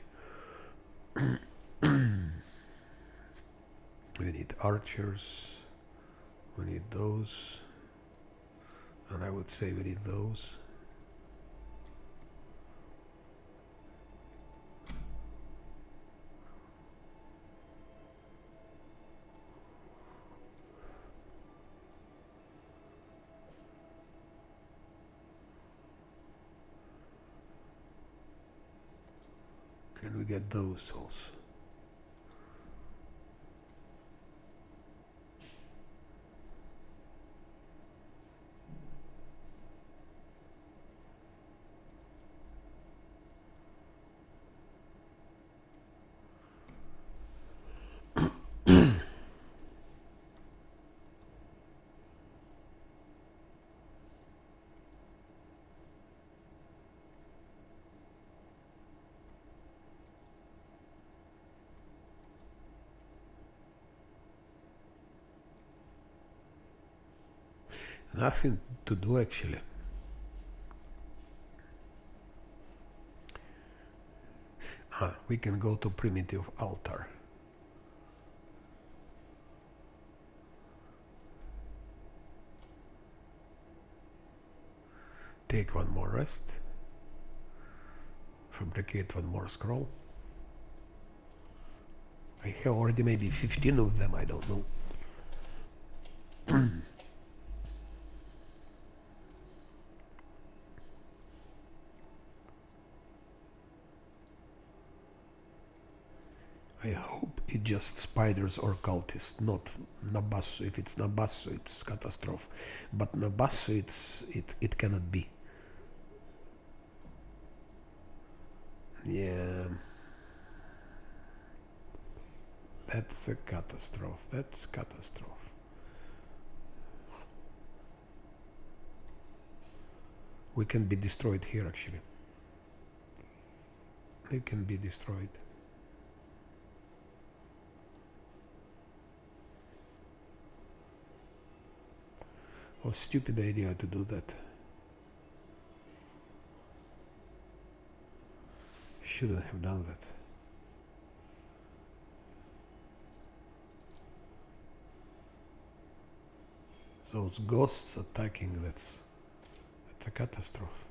A: We need archers, we need those, and I would say we need those. Can we get those also? Nothing to do actually. We can go to primitive altar. Take one more rest. Fabricate one more scroll. I have already maybe 15 of them, I don't know. I hope it's just spiders or cultists, not Nabasso. If it's Nabasso, it's catastrophe. But Nabasso, it cannot be. Yeah. That's a catastrophe. That's catastrophe. We can be destroyed here actually. They can be destroyed. Oh, stupid idea to do that. Shouldn't have done that. Those ghosts attacking, that's a catastrophe.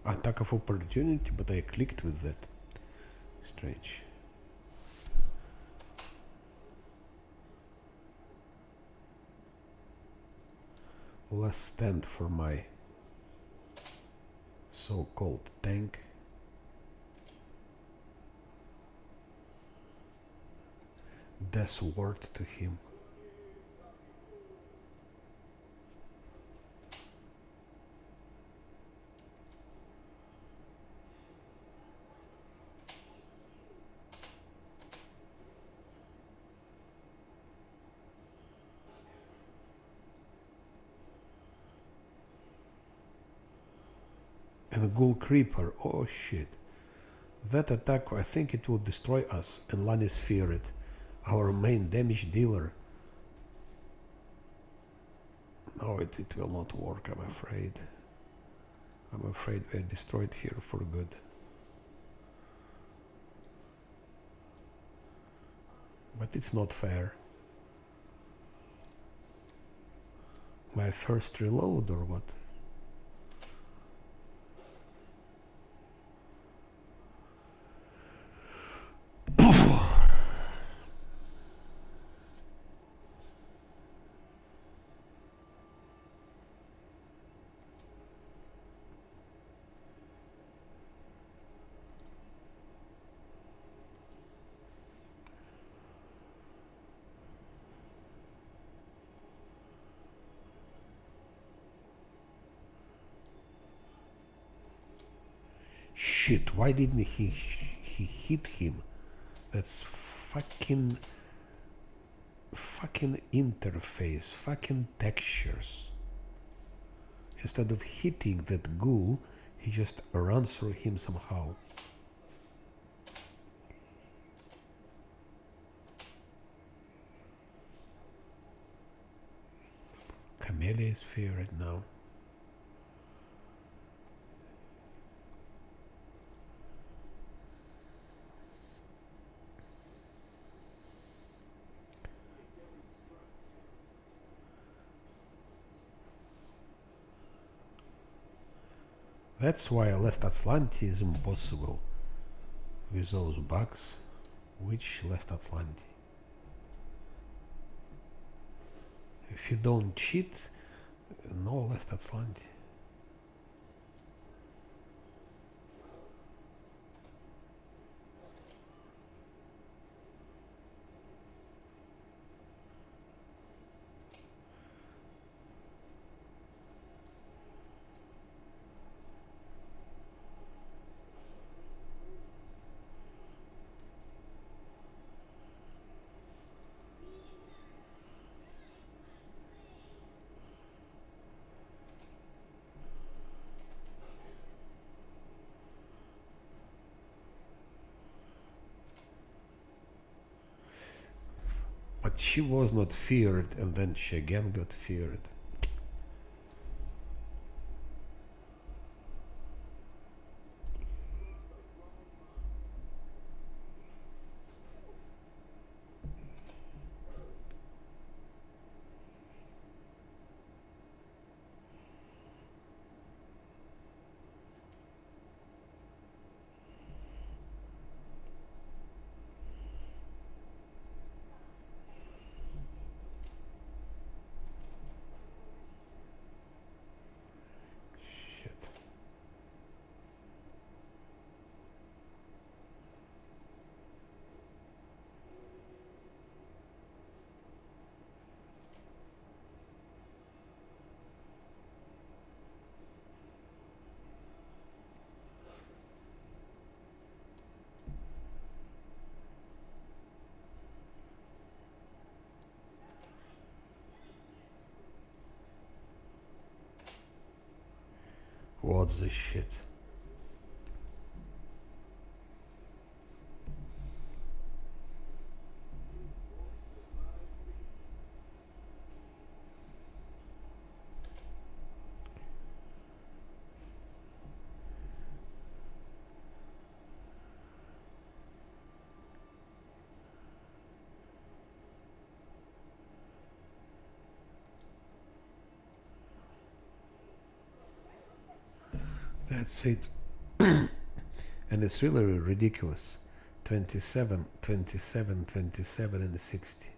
A: Attack of opportunity, but I clicked with that. Strange. Last stand for my so-called tank. Death word to him. And Ghoul Creeper, oh shit. That attack, I think it will destroy us, and Lannis fear it. Our main damage dealer. No, it will not work, I'm afraid. I'm afraid we're destroyed here for good. But it's not fair. My first reload or what? Shit, why didn't he hit him? That's fucking interface, fucking textures. Instead of hitting that ghoul, he just runs through him somehow. Camellia is feared now. That's why Last Atlantis is impossible with those bugs. Which Last Atlantis? If you don't cheat, no Last Atlantis. But she was not feared, and then she again got feared. Shit. What's this shit? That's it. And it's really ridiculous. 27, 27, 27 and 60.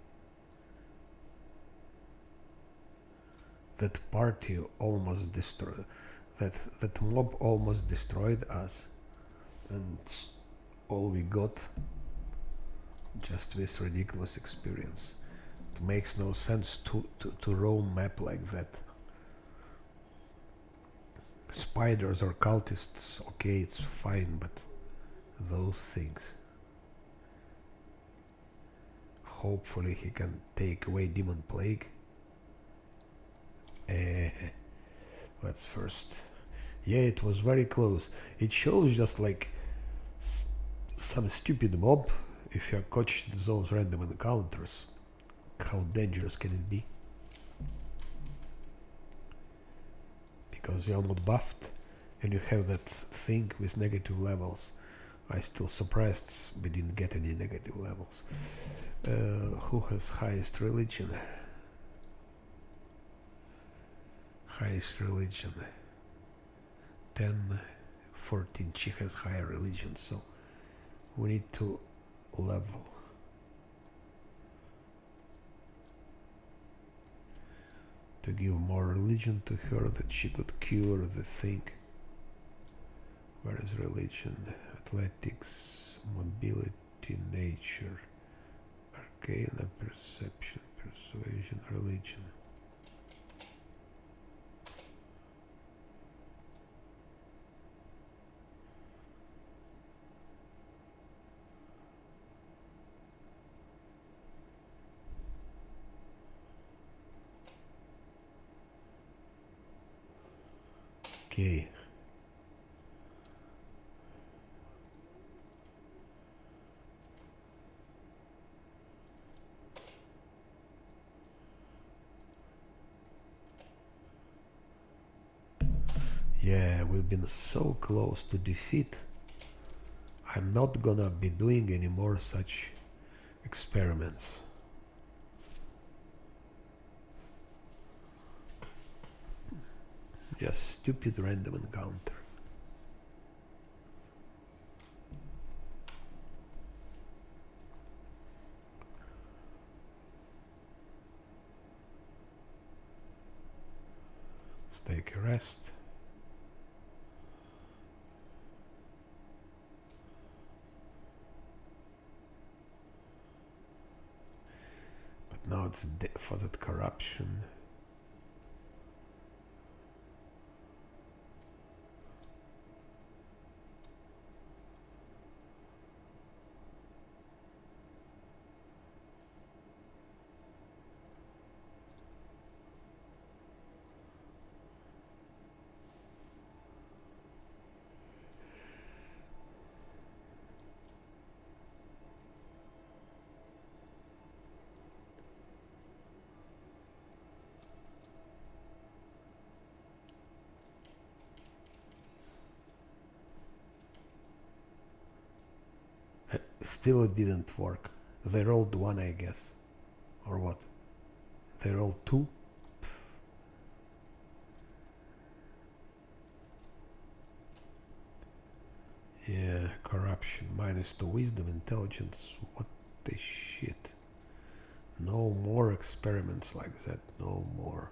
A: That party almost destroyed, that mob almost destroyed us, and all we got just this ridiculous experience. It makes no sense to roam map like that. Spiders or cultists, okay, it's fine, but those things. Hopefully he can take away Demon Plague. Let's first. Yeah, it was very close. It shows just like some stupid mob, if you're caught in those random encounters. How dangerous can it be? Because you're not buffed and you have that thing with negative levels. I still surprised we didn't get any negative levels. Who has highest religion? Highest religion. 10, 14. She has higher religion, so we need to level. To give more religion to her that she could cure the thing. Where is religion? Athletics, mobility, nature, arcana, perception, persuasion, religion. Okay. Yeah, we've been so close to defeat. I'm not gonna be doing any more such experiments. Just stupid random encounter. Let's take a rest. But now it's for that corruption. Still it didn't work. They rolled one, I guess. Or what? They rolled two? Yeah, corruption. -2 wisdom, intelligence. What the shit? No more experiments like that. No more.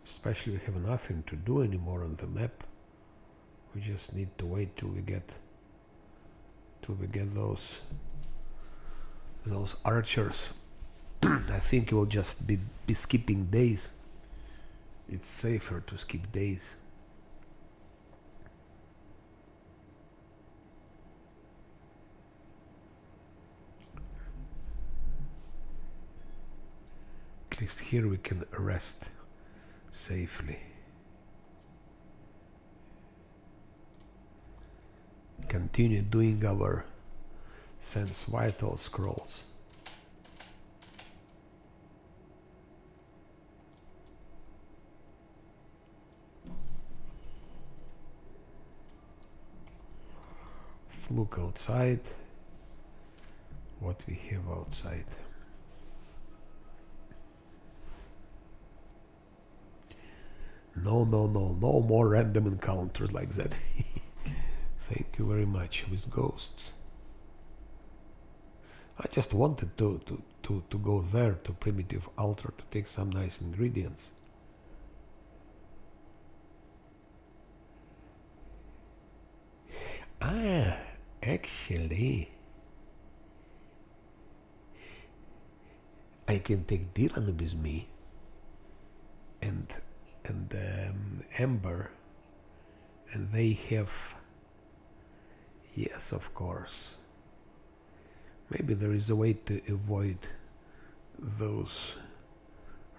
A: Especially we have nothing to do anymore on the map. We just need to wait till we get those archers. I think we'll just be skipping days. It's safer to skip days. At least here we can rest safely. Continue doing our sense vital scrolls. Let's look outside. What we have outside. No more random encounters like that. Thank you very much. With ghosts. I just wanted to go there to Primitive Altar to take some nice ingredients. Ah, actually, I can take Dylan with me and Amber, and they have. Yes, of course. Maybe there is a way to avoid those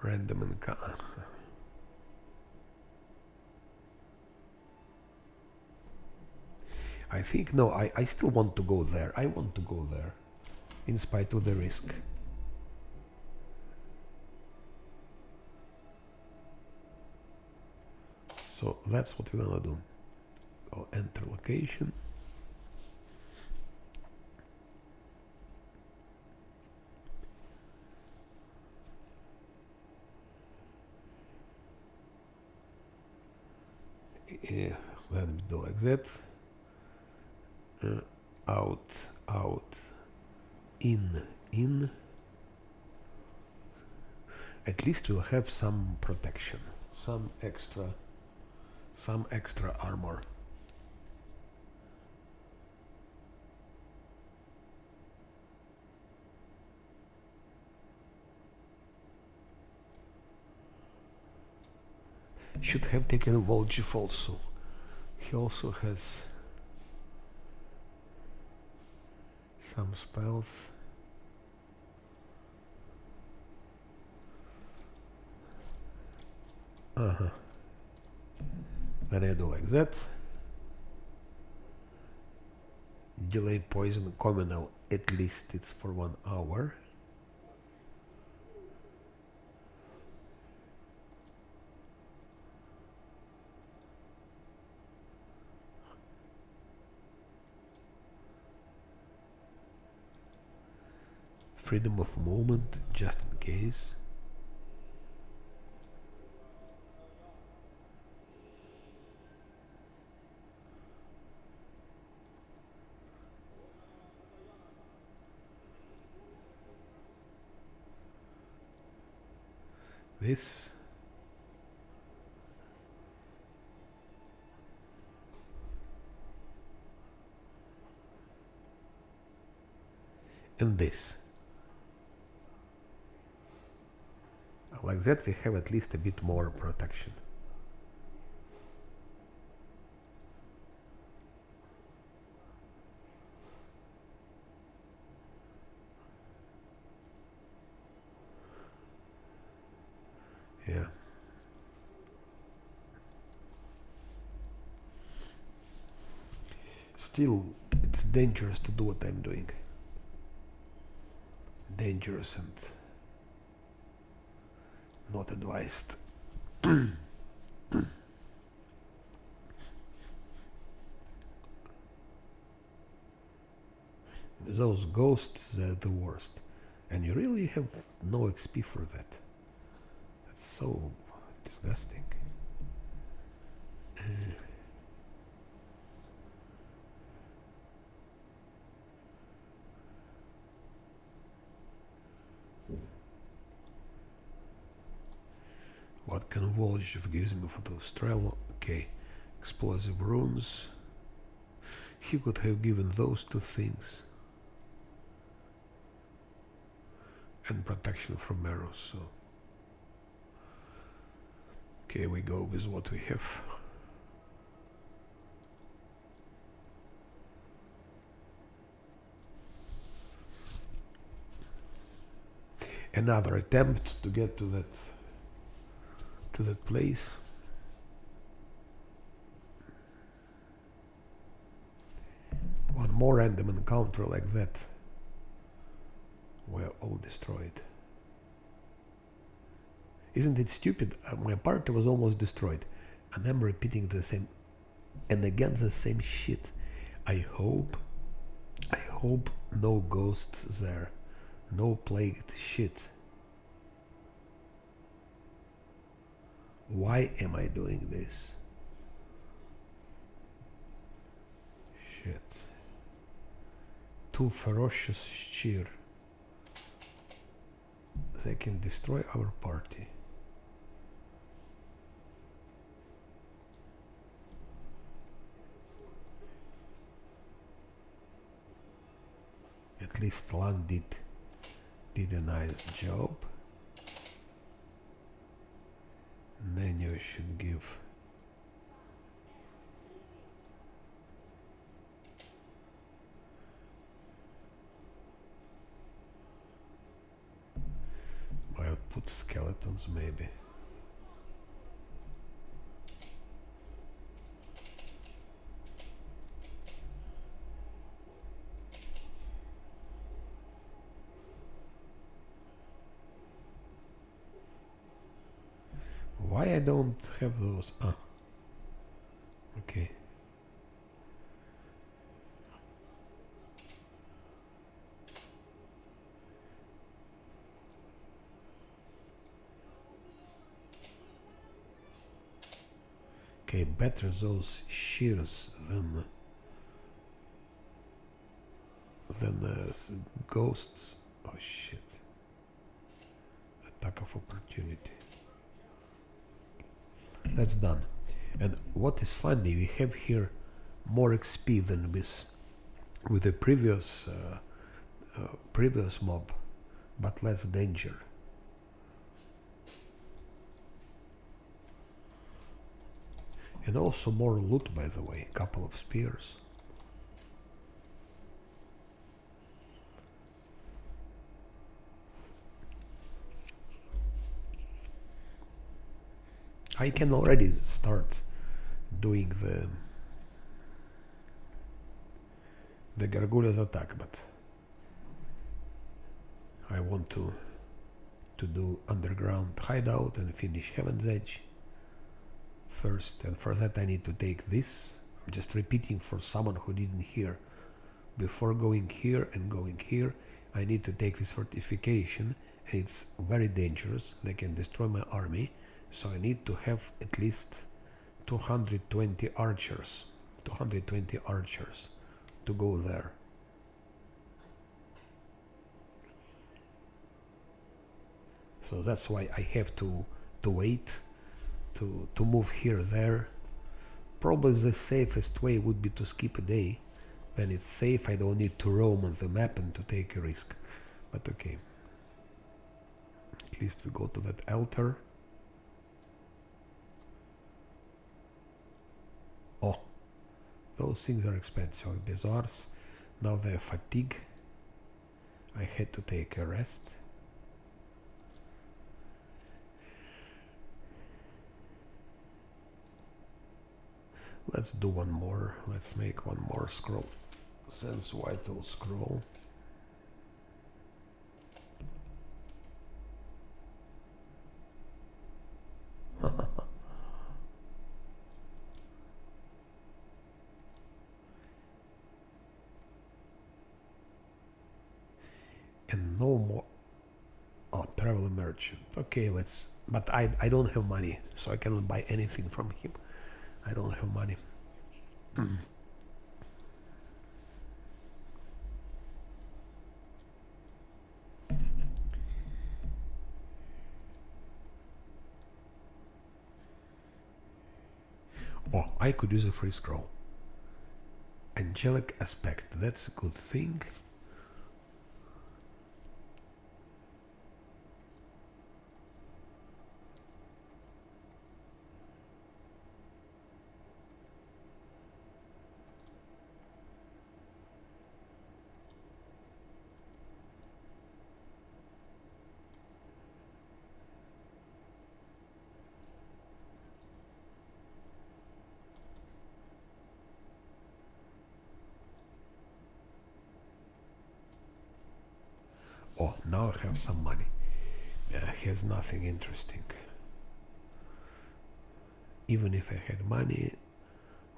A: random encounters. I think, no, I still want to go there. I want to go there, in spite of the risk. So that's what we're gonna do. Go enter location. Yeah, let me do like that. Out, out, in. At least we'll have some protection, some extra armor. Should have taken Volgif also. He also has some spells. Then I do like that. Delay poison communal, at least it's for 1 hour. Freedom of movement, just in case. This. And this. Like that we have at least a bit more protection. Yeah. Still, it's dangerous to do what I'm doing. Dangerous and not advised. Those ghosts, they're the worst. And you really have no XP for that. That's so disgusting. What can Volgif gives me for those trial? Okay. Explosive runes. He could have given those 2 things. And protection from arrows, so. Okay, we go with what we have. Another attempt to get to that place. One more random encounter like that. We're all destroyed. Isn't it stupid? My party was almost destroyed. And I'm repeating the same, and again the same shit. I hope no ghosts there. No plagued shit. Why am I doing this? shit. 2 ferocious sheer. They can destroy our party. At least Lang did a nice job. Then you should give I'll put skeletons maybe. Why I don't have those? Ah, okay. Okay, better those shears than ghosts. Oh shit. Attack of opportunity. That's done. And what is funny, we have here more XP than with the previous previous mob, but less danger. And also more loot, by the way. Couple of spears. I can already start doing the Gargoyles attack, but I want to do underground hideout and finish Heaven's Edge first, and for that I need to take this. I'm just repeating for someone who didn't hear. Before going here and going here, I need to take this fortification, and it's very dangerous. They can destroy my army, so I need to have at least 220 archers. 220 archers to go there. So that's why I have to wait to move here there. Probably the safest way would be to skip a day. Then it's safe, I don't need to roam on the map and to take a risk. But okay. At least we go to that altar. Oh, those things are expensive. Bazaars. Now they're fatigue. I had to take a rest. Let's do one more. Let's make one more scroll. Sense vital scroll. And no more. Oh, travel merchant. Okay, let's. But I don't have money, so I cannot buy anything from him. I don't have money. Oh, I could use a free scroll. Angelic aspect. That's a good thing. Oh, now I have some money. He has nothing interesting. Even if I had money,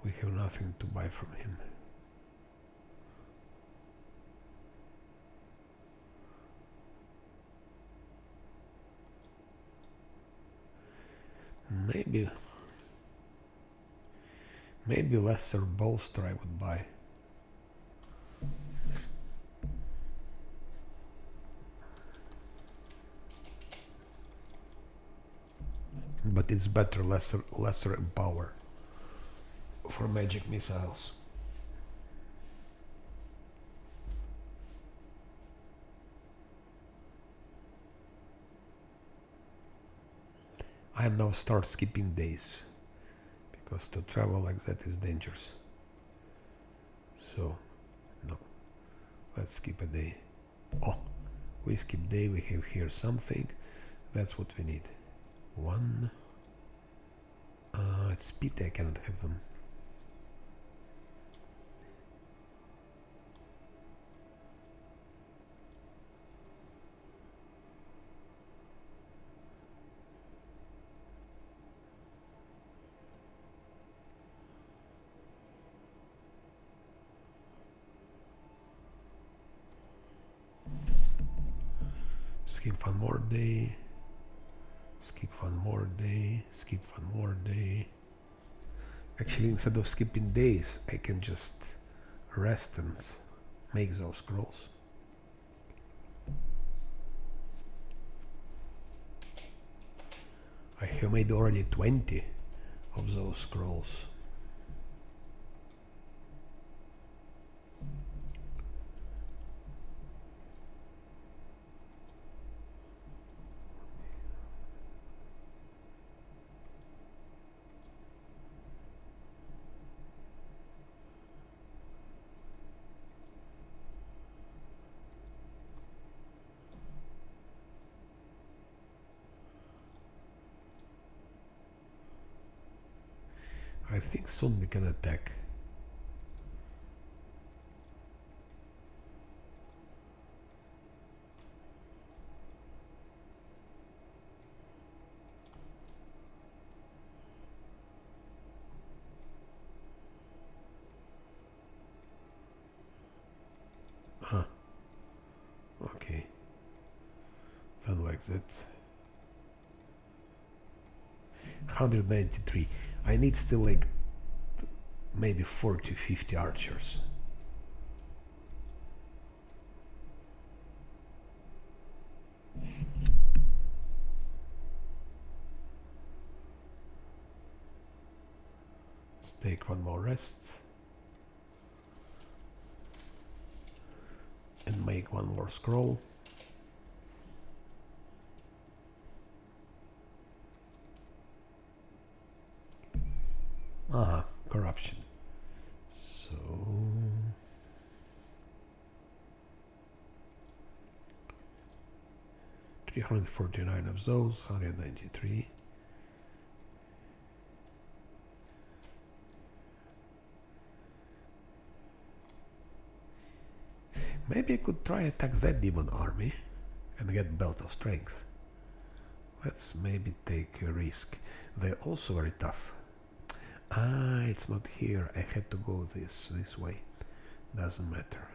A: we have nothing to buy from him. Maybe lesser bolster I would buy. but it's better, lesser in power for magic missiles. I now start skipping days because to travel like that is dangerous. So, no, let's skip a day. Oh, we skip day, we have here something. That's what we need. One. It's pity I cannot have them. Skip one more day. Skip one more day. Skip one more day. Actually, instead of skipping days, I can just rest and make those scrolls. I have made already 20 of those scrolls. I think soon we can attack. Huh. Okay. Then like that. 193. I need still like maybe 40, 50 archers. Let's take one more rest. And make one more scroll. Corruption. So 349 of those, 193. Maybe I could try attack that demon army and get Belt of Strength. Let's maybe take a risk. They're also very tough. It's not here. I had to go this way. Doesn't matter.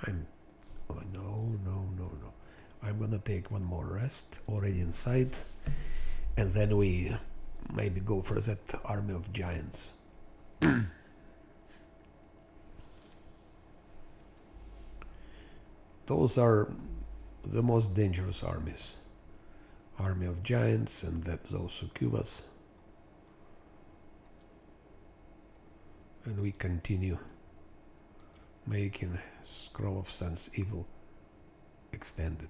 A: Oh, no. I'm gonna take one more rest already inside, and then we maybe go for that army of giants. Those are the most dangerous armies. Army of giants and those succubus. And we continue making Scroll of Sense Evil extended.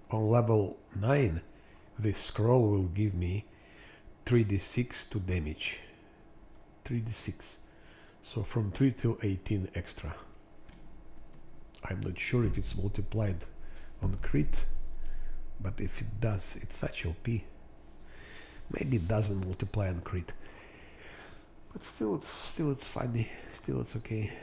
A: On level 9, this scroll will give me 3d6 to damage. 3d6. So from 3 till 18 extra. I'm not sure if it's multiplied on crit, but if it does, it's such OP. Maybe it doesn't multiply on crit, but still it's funny. Still it's okay.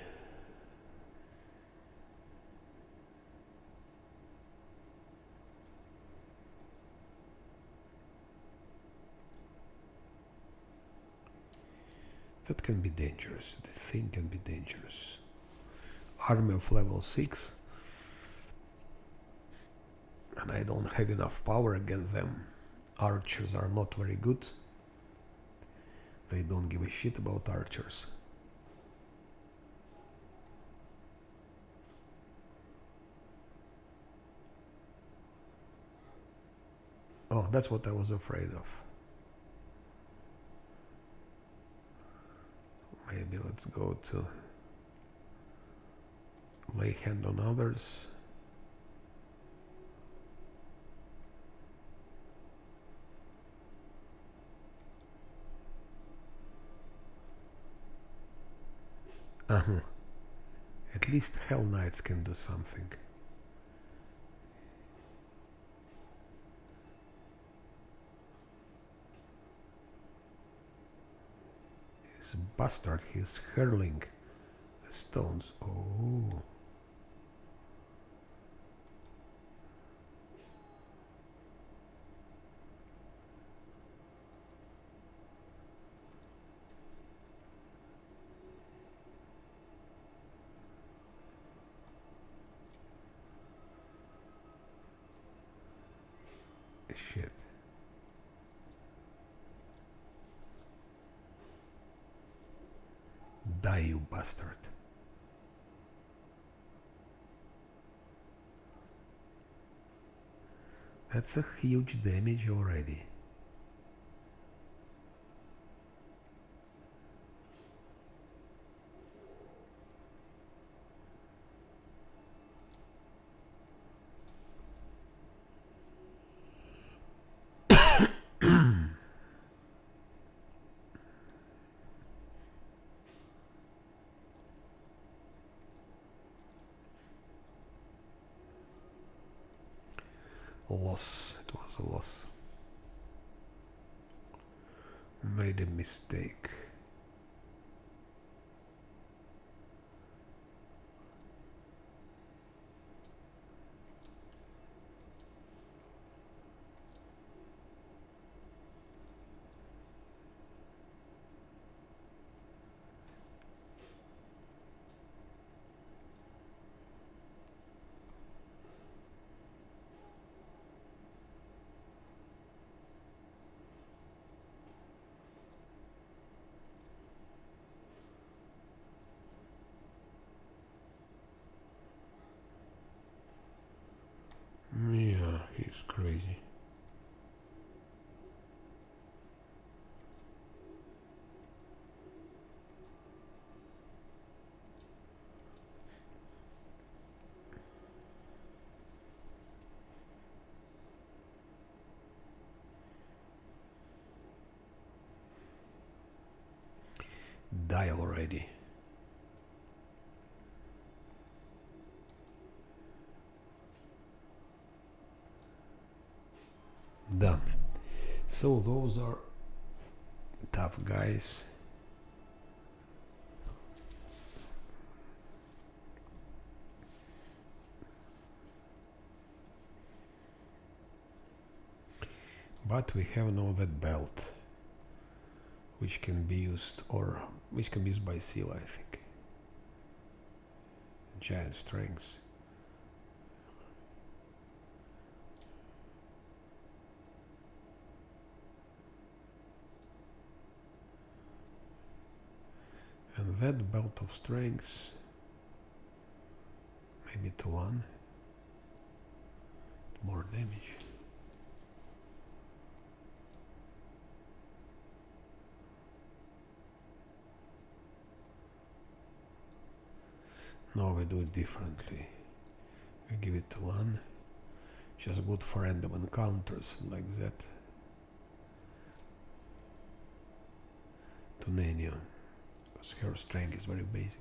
A: That can be dangerous. The thing can be dangerous. Army of level 6, and I don't have enough power against them. Archers are not very good. they don't give a shit about archers. Oh, that's what I was afraid of. Maybe let's go to lay hand on others. Uh-huh. At least Hell Knights can do something. This bastard, he's hurling the stones. Oh. Shit. Die, you bastard. That's a huge damage already. Loss. It was a loss. Made a mistake. Yeah, he's crazy. Die already. Done. So those are tough guys. But we have now that belt, which can be used, or which can be used by Seal, I think. Giant strength. And that belt of strength, maybe to 1, more damage. No, we do it differently. We give it to 1, just good for random encounters like that. To Nania, because her strength is very basic.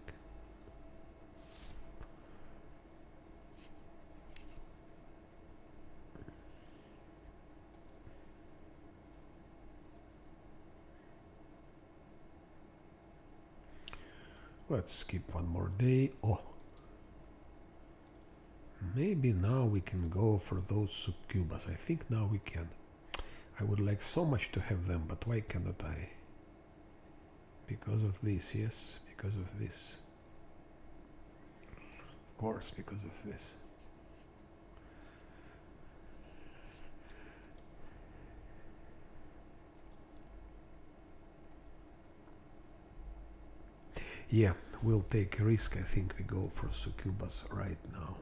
A: Let's skip one more day. Oh, maybe now we can go for those succubus. I think now we can. I would like so much to have them, but why cannot I? Because of this, yes, because of this. Of course, because of this. Yeah, we'll take a risk. I think we go for succubus right now.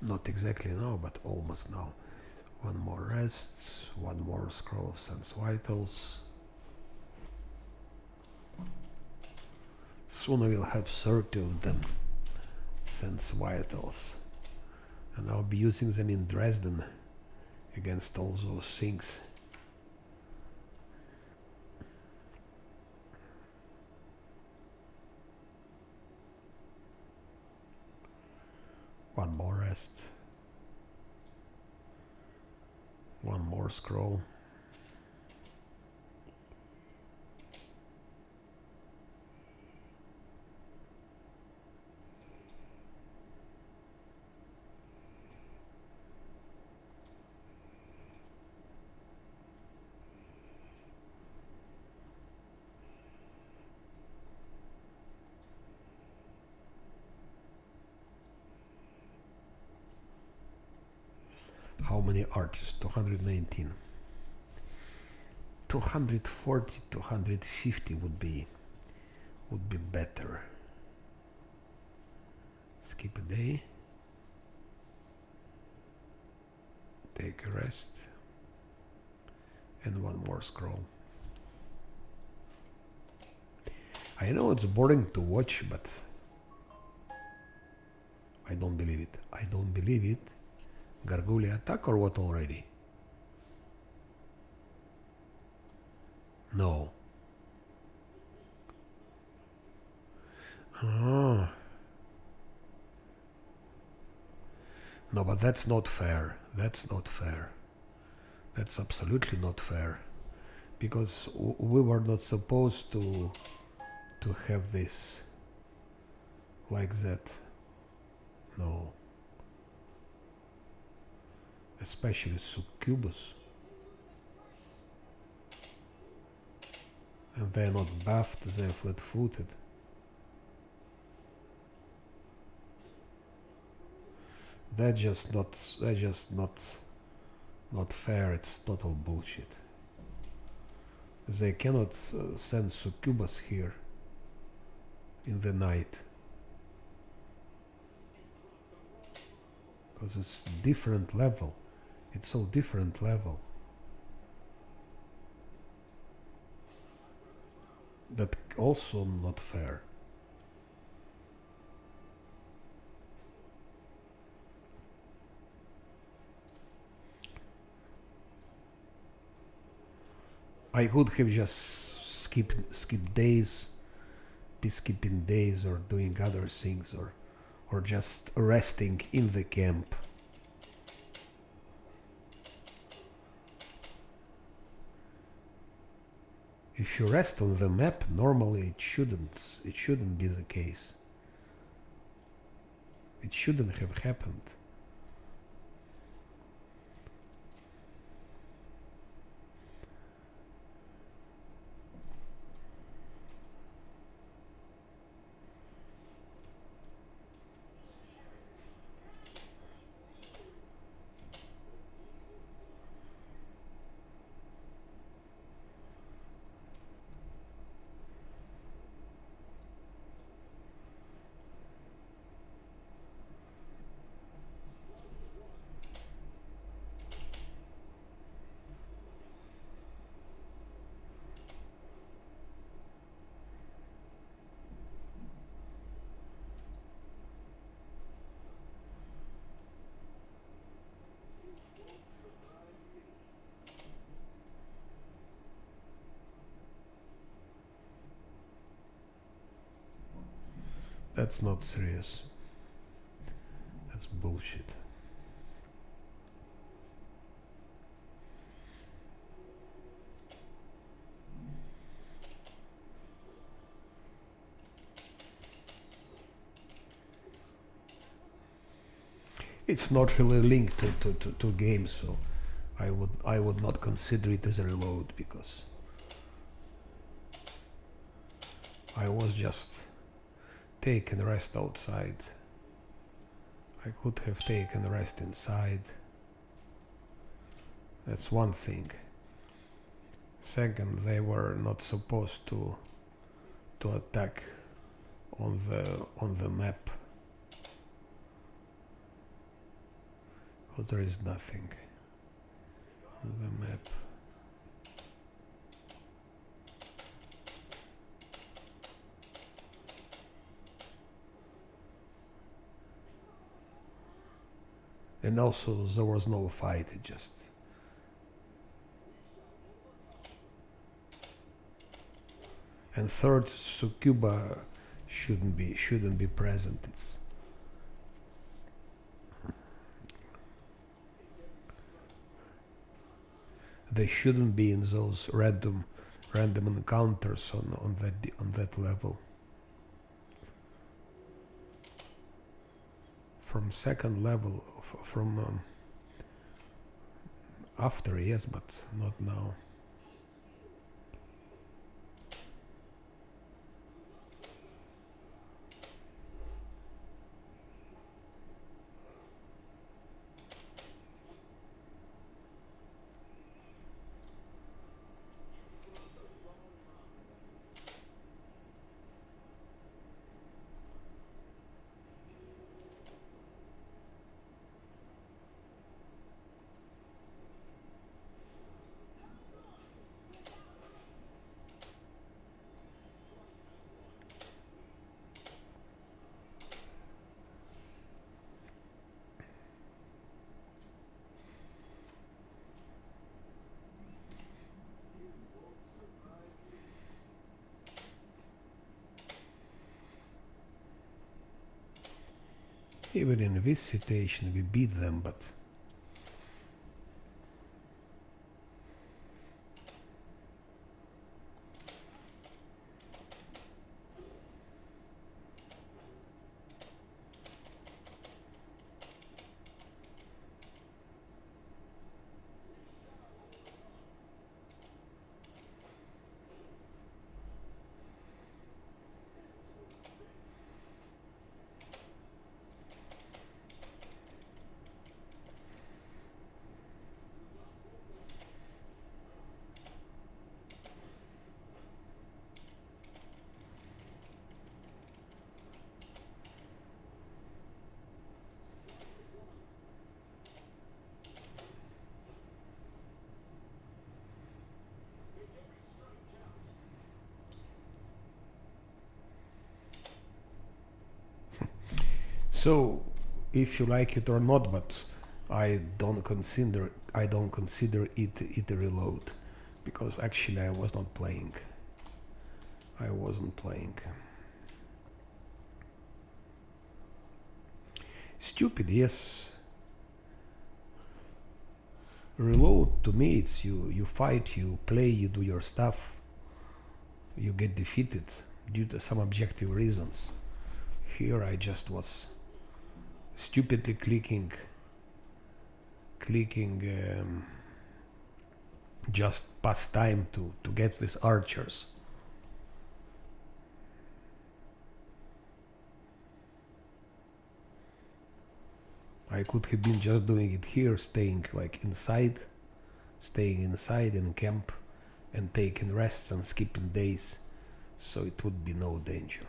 A: Not exactly now, but almost now. One more rest, one more scroll of sense vitals. Soon I will have 30 of them, sense vitals. And I'll be using them in Dresden against all those things. One more rest. One more scroll. How many arches? 219. 240, 250 would be better. Skip a day. Take a rest. And one more scroll. I know it's boring to watch, but I don't believe it. I don't believe it. Gargouille attack or what already? No. Ah. No, but that's not fair. That's not fair. That's absolutely not fair. Because we were not supposed to have this like that. No. Especially succubus. And they're not buffed, they're flat-footed. That's just not fair. It's total bullshit. They cannot send succubus here in the night. Because it's different level. It's all different level. That also not fair. I could have just skipped days, be skipping days or doing other things or just resting in the camp. If you rest on the map, normally it shouldn't be the case. It shouldn't have happened. That's not serious. That's bullshit. It's not really linked to games, so I would not consider it as a reload because I was just taking rest outside. I could have taken rest inside. That's one thing. Second, they were not supposed to attack on the map, because there is nothing on the map. And also there was no fight, it just and third, Sukuba shouldn't be present. They shouldn't be in those random encounters on that level. From second level, from after, yes, but not now. Even in this situation we beat them, but so if you like it or not, but I don't consider it a reload, because actually I was not playing. I wasn't playing. Stupid, yes. Reload to me, it's you fight, you play, you do your stuff, you get defeated due to some objective reasons. Here I just was stupidly clicking just pass time to get these archers. I could have been just doing it here, staying inside in camp and taking rests and skipping days, so it would be no danger.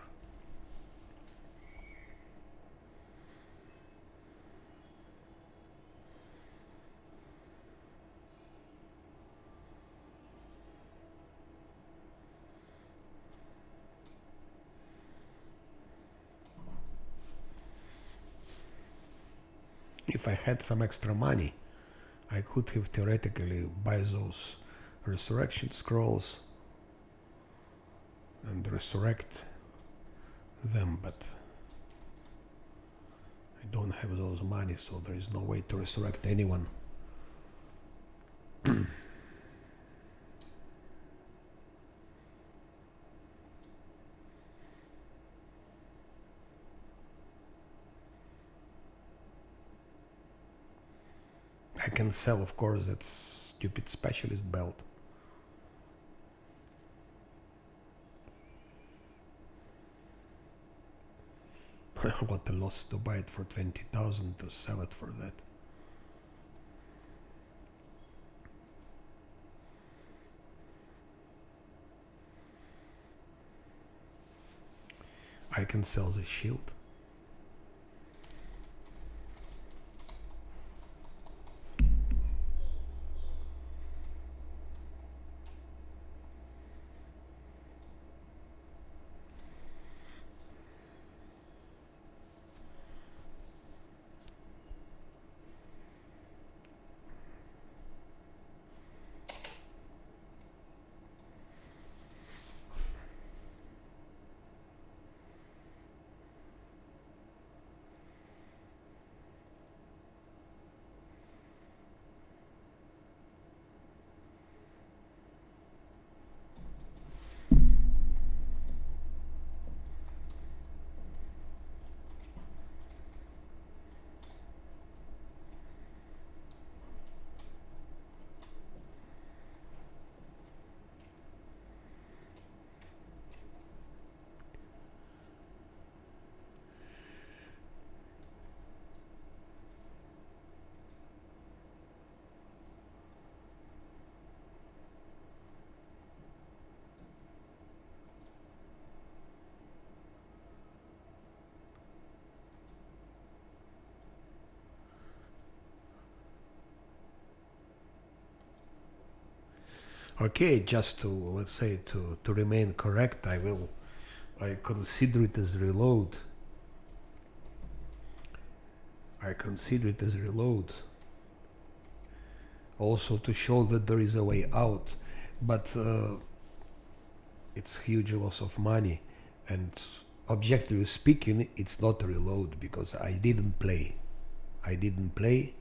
A: If I had some extra money, I could have theoretically buy those resurrection scrolls and resurrect them, but I don't have those money, so there is no way to resurrect anyone. I can sell, of course, that stupid specialist belt. What a loss to buy it for 20,000 to sell it for that. I can sell the shield. Okay, just to, let's say, to remain correct, I consider it as reload. I consider it as reload. Also to show that there is a way out, but it's huge loss of money, and objectively speaking, it's not a reload because I didn't play. I didn't play.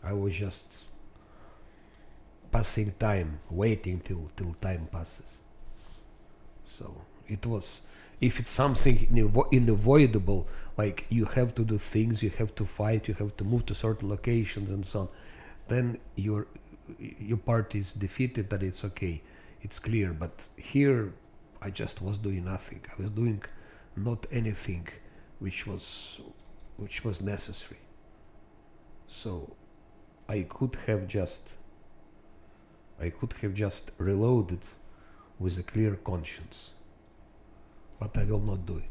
A: I was just passing time, waiting till time passes. So it was, if it's something unavoidable, like you have to do things, you have to fight, you have to move to certain locations and so on, then your party is defeated, that it's okay, it's clear. But here I just was doing nothing. I was doing not anything which was necessary. So I could have just reloaded with a clear conscience, but I will not do it.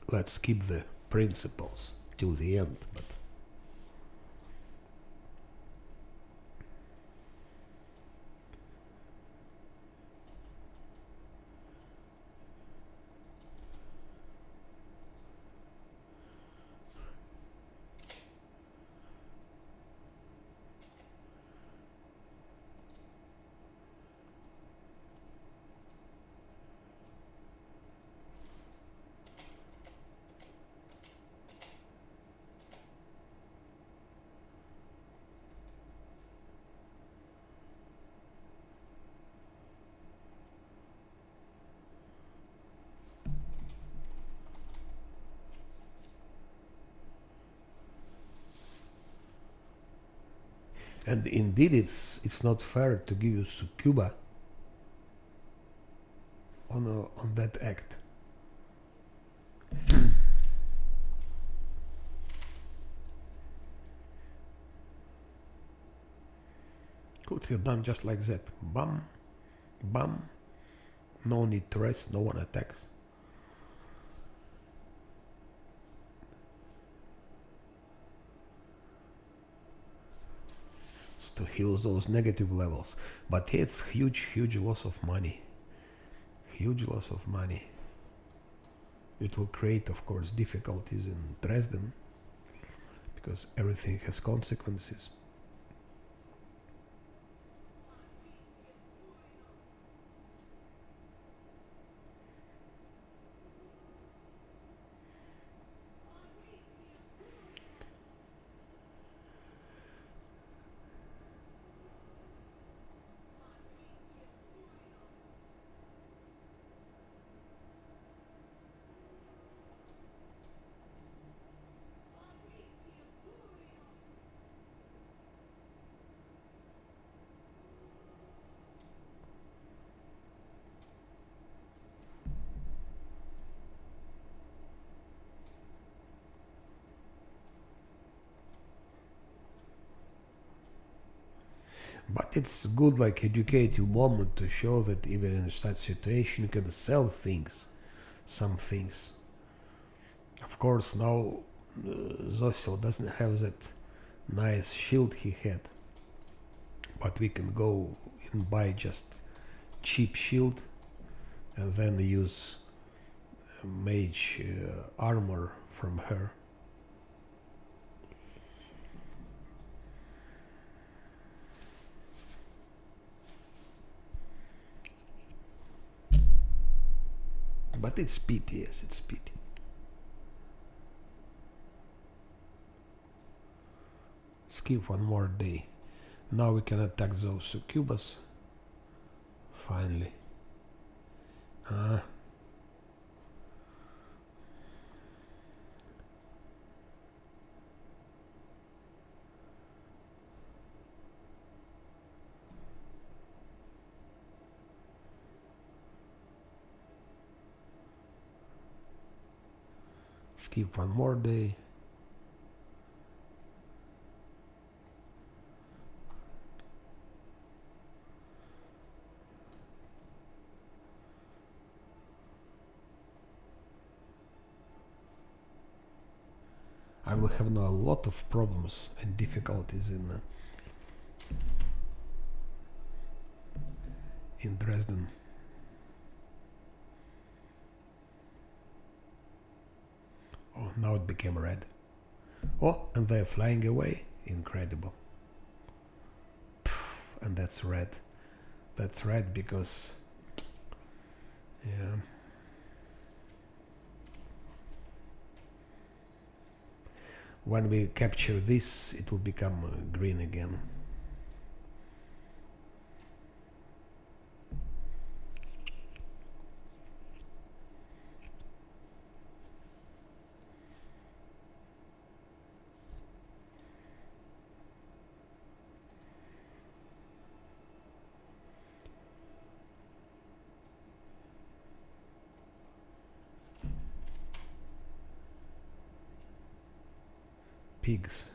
A: Let's keep the principles till the end, but and indeed it's not fair to give you Sucuba on that act. Could have done just like that. Bam, bam. No need to rest, no one attacks. It's to heal those negative levels. But it's huge loss of money. Huge loss of money. It will create, of course, difficulties in Dresden, because everything has consequences.
B: But it's good, like educative moment to show that even in such situation you can sell things, some things. Of course, now Zosil doesn't have that nice shield he had, but we can go and buy just cheap shield and then use mage armor from her. But it's pity, yes, it's pity. Skip one more day. Now we can attack those succubus. Finally. Skip one more day. I will have now a lot of problems and difficulties in Dresden. Oh, now it became red. Oh, and they're flying away. Incredible. And that's red. That's red because... yeah. When we capture this, it will become green again. Pigs.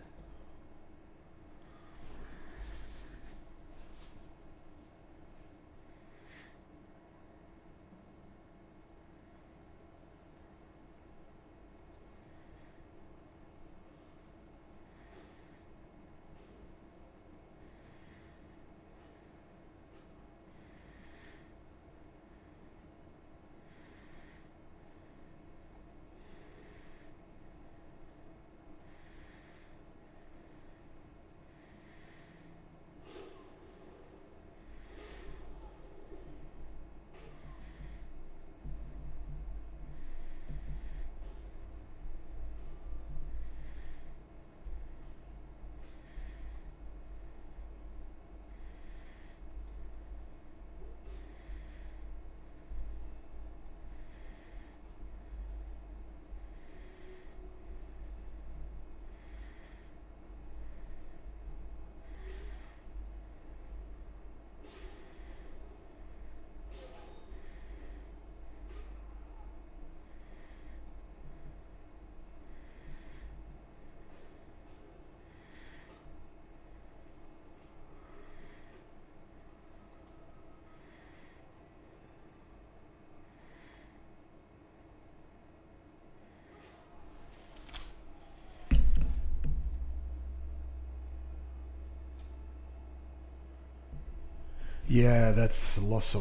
B: Yeah, that's a lot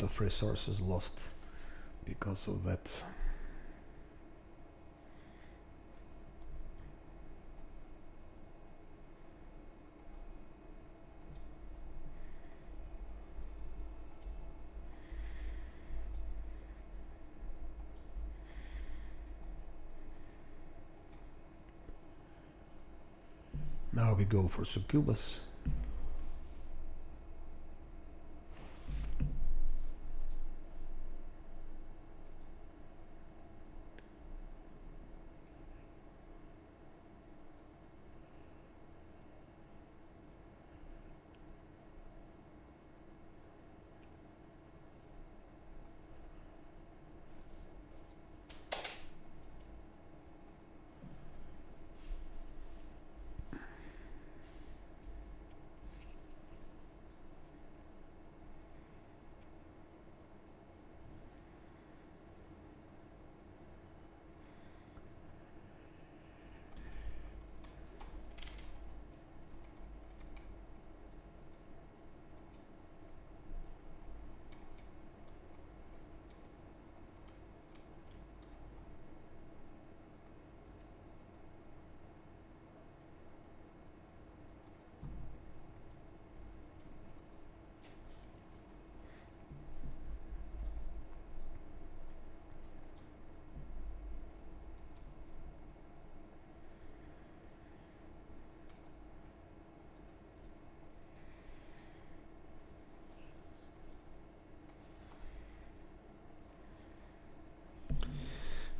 B: of resources lost because of that. Now we go for succubus.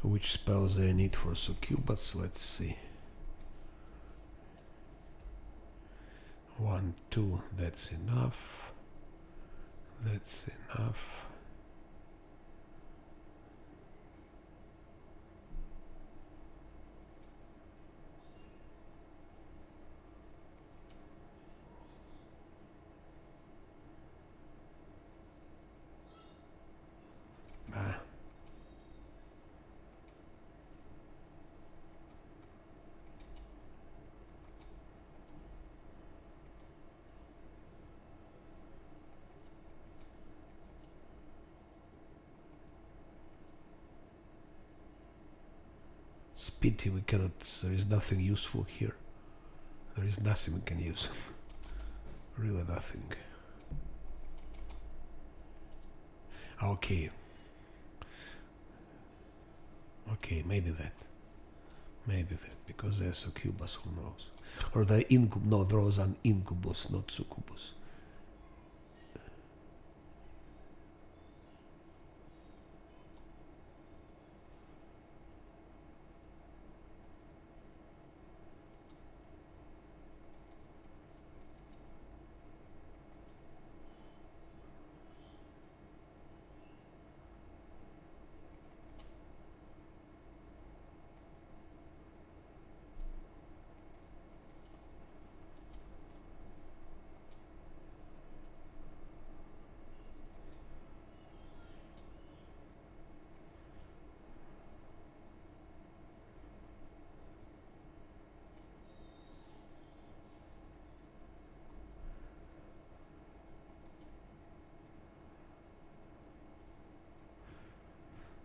B: Which spells I need for succubus? Let's see. 1, 2, that's enough. That's enough. Ah. It's pity we cannot, there is nothing useful here. There is nothing we can use. Really nothing. Okay. Okay, maybe that. Maybe that, because there's succubus, who knows? Or the incubus, no, there was an incubus, not succubus.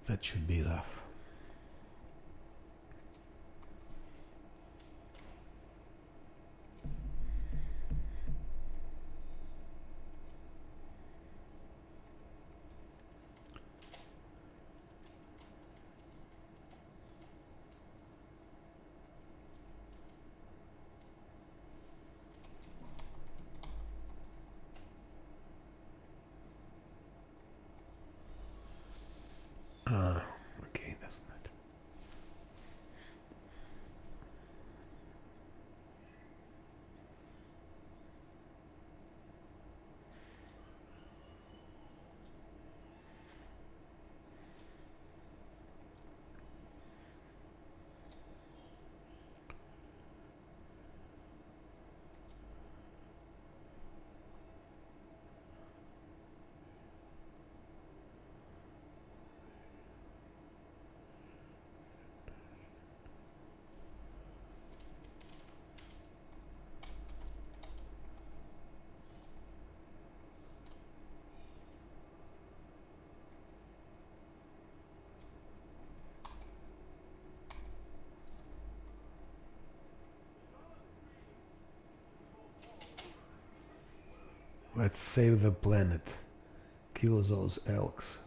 B: That should be enough. Okay, doesn't matter. Let's save the planet. Kill those elks.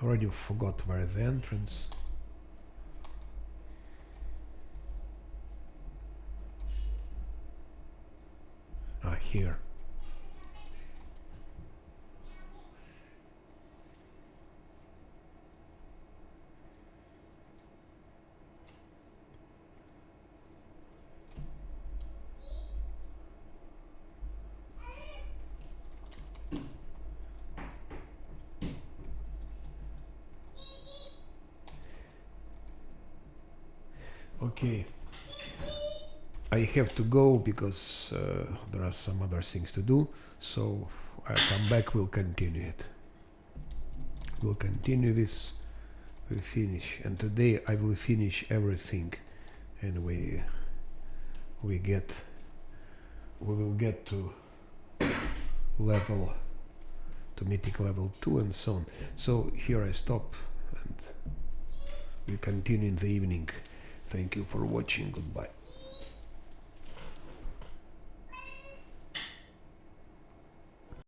B: Already forgot where the entrance. Ah, here. Okay. I have to go because there are some other things to do. So I come back, we'll continue it. We'll continue this. We'll finish. And today I will finish everything. And we get we will get to mythic level 2 and so on. So here I stop and we continue in the evening. Thank you for watching. Goodbye.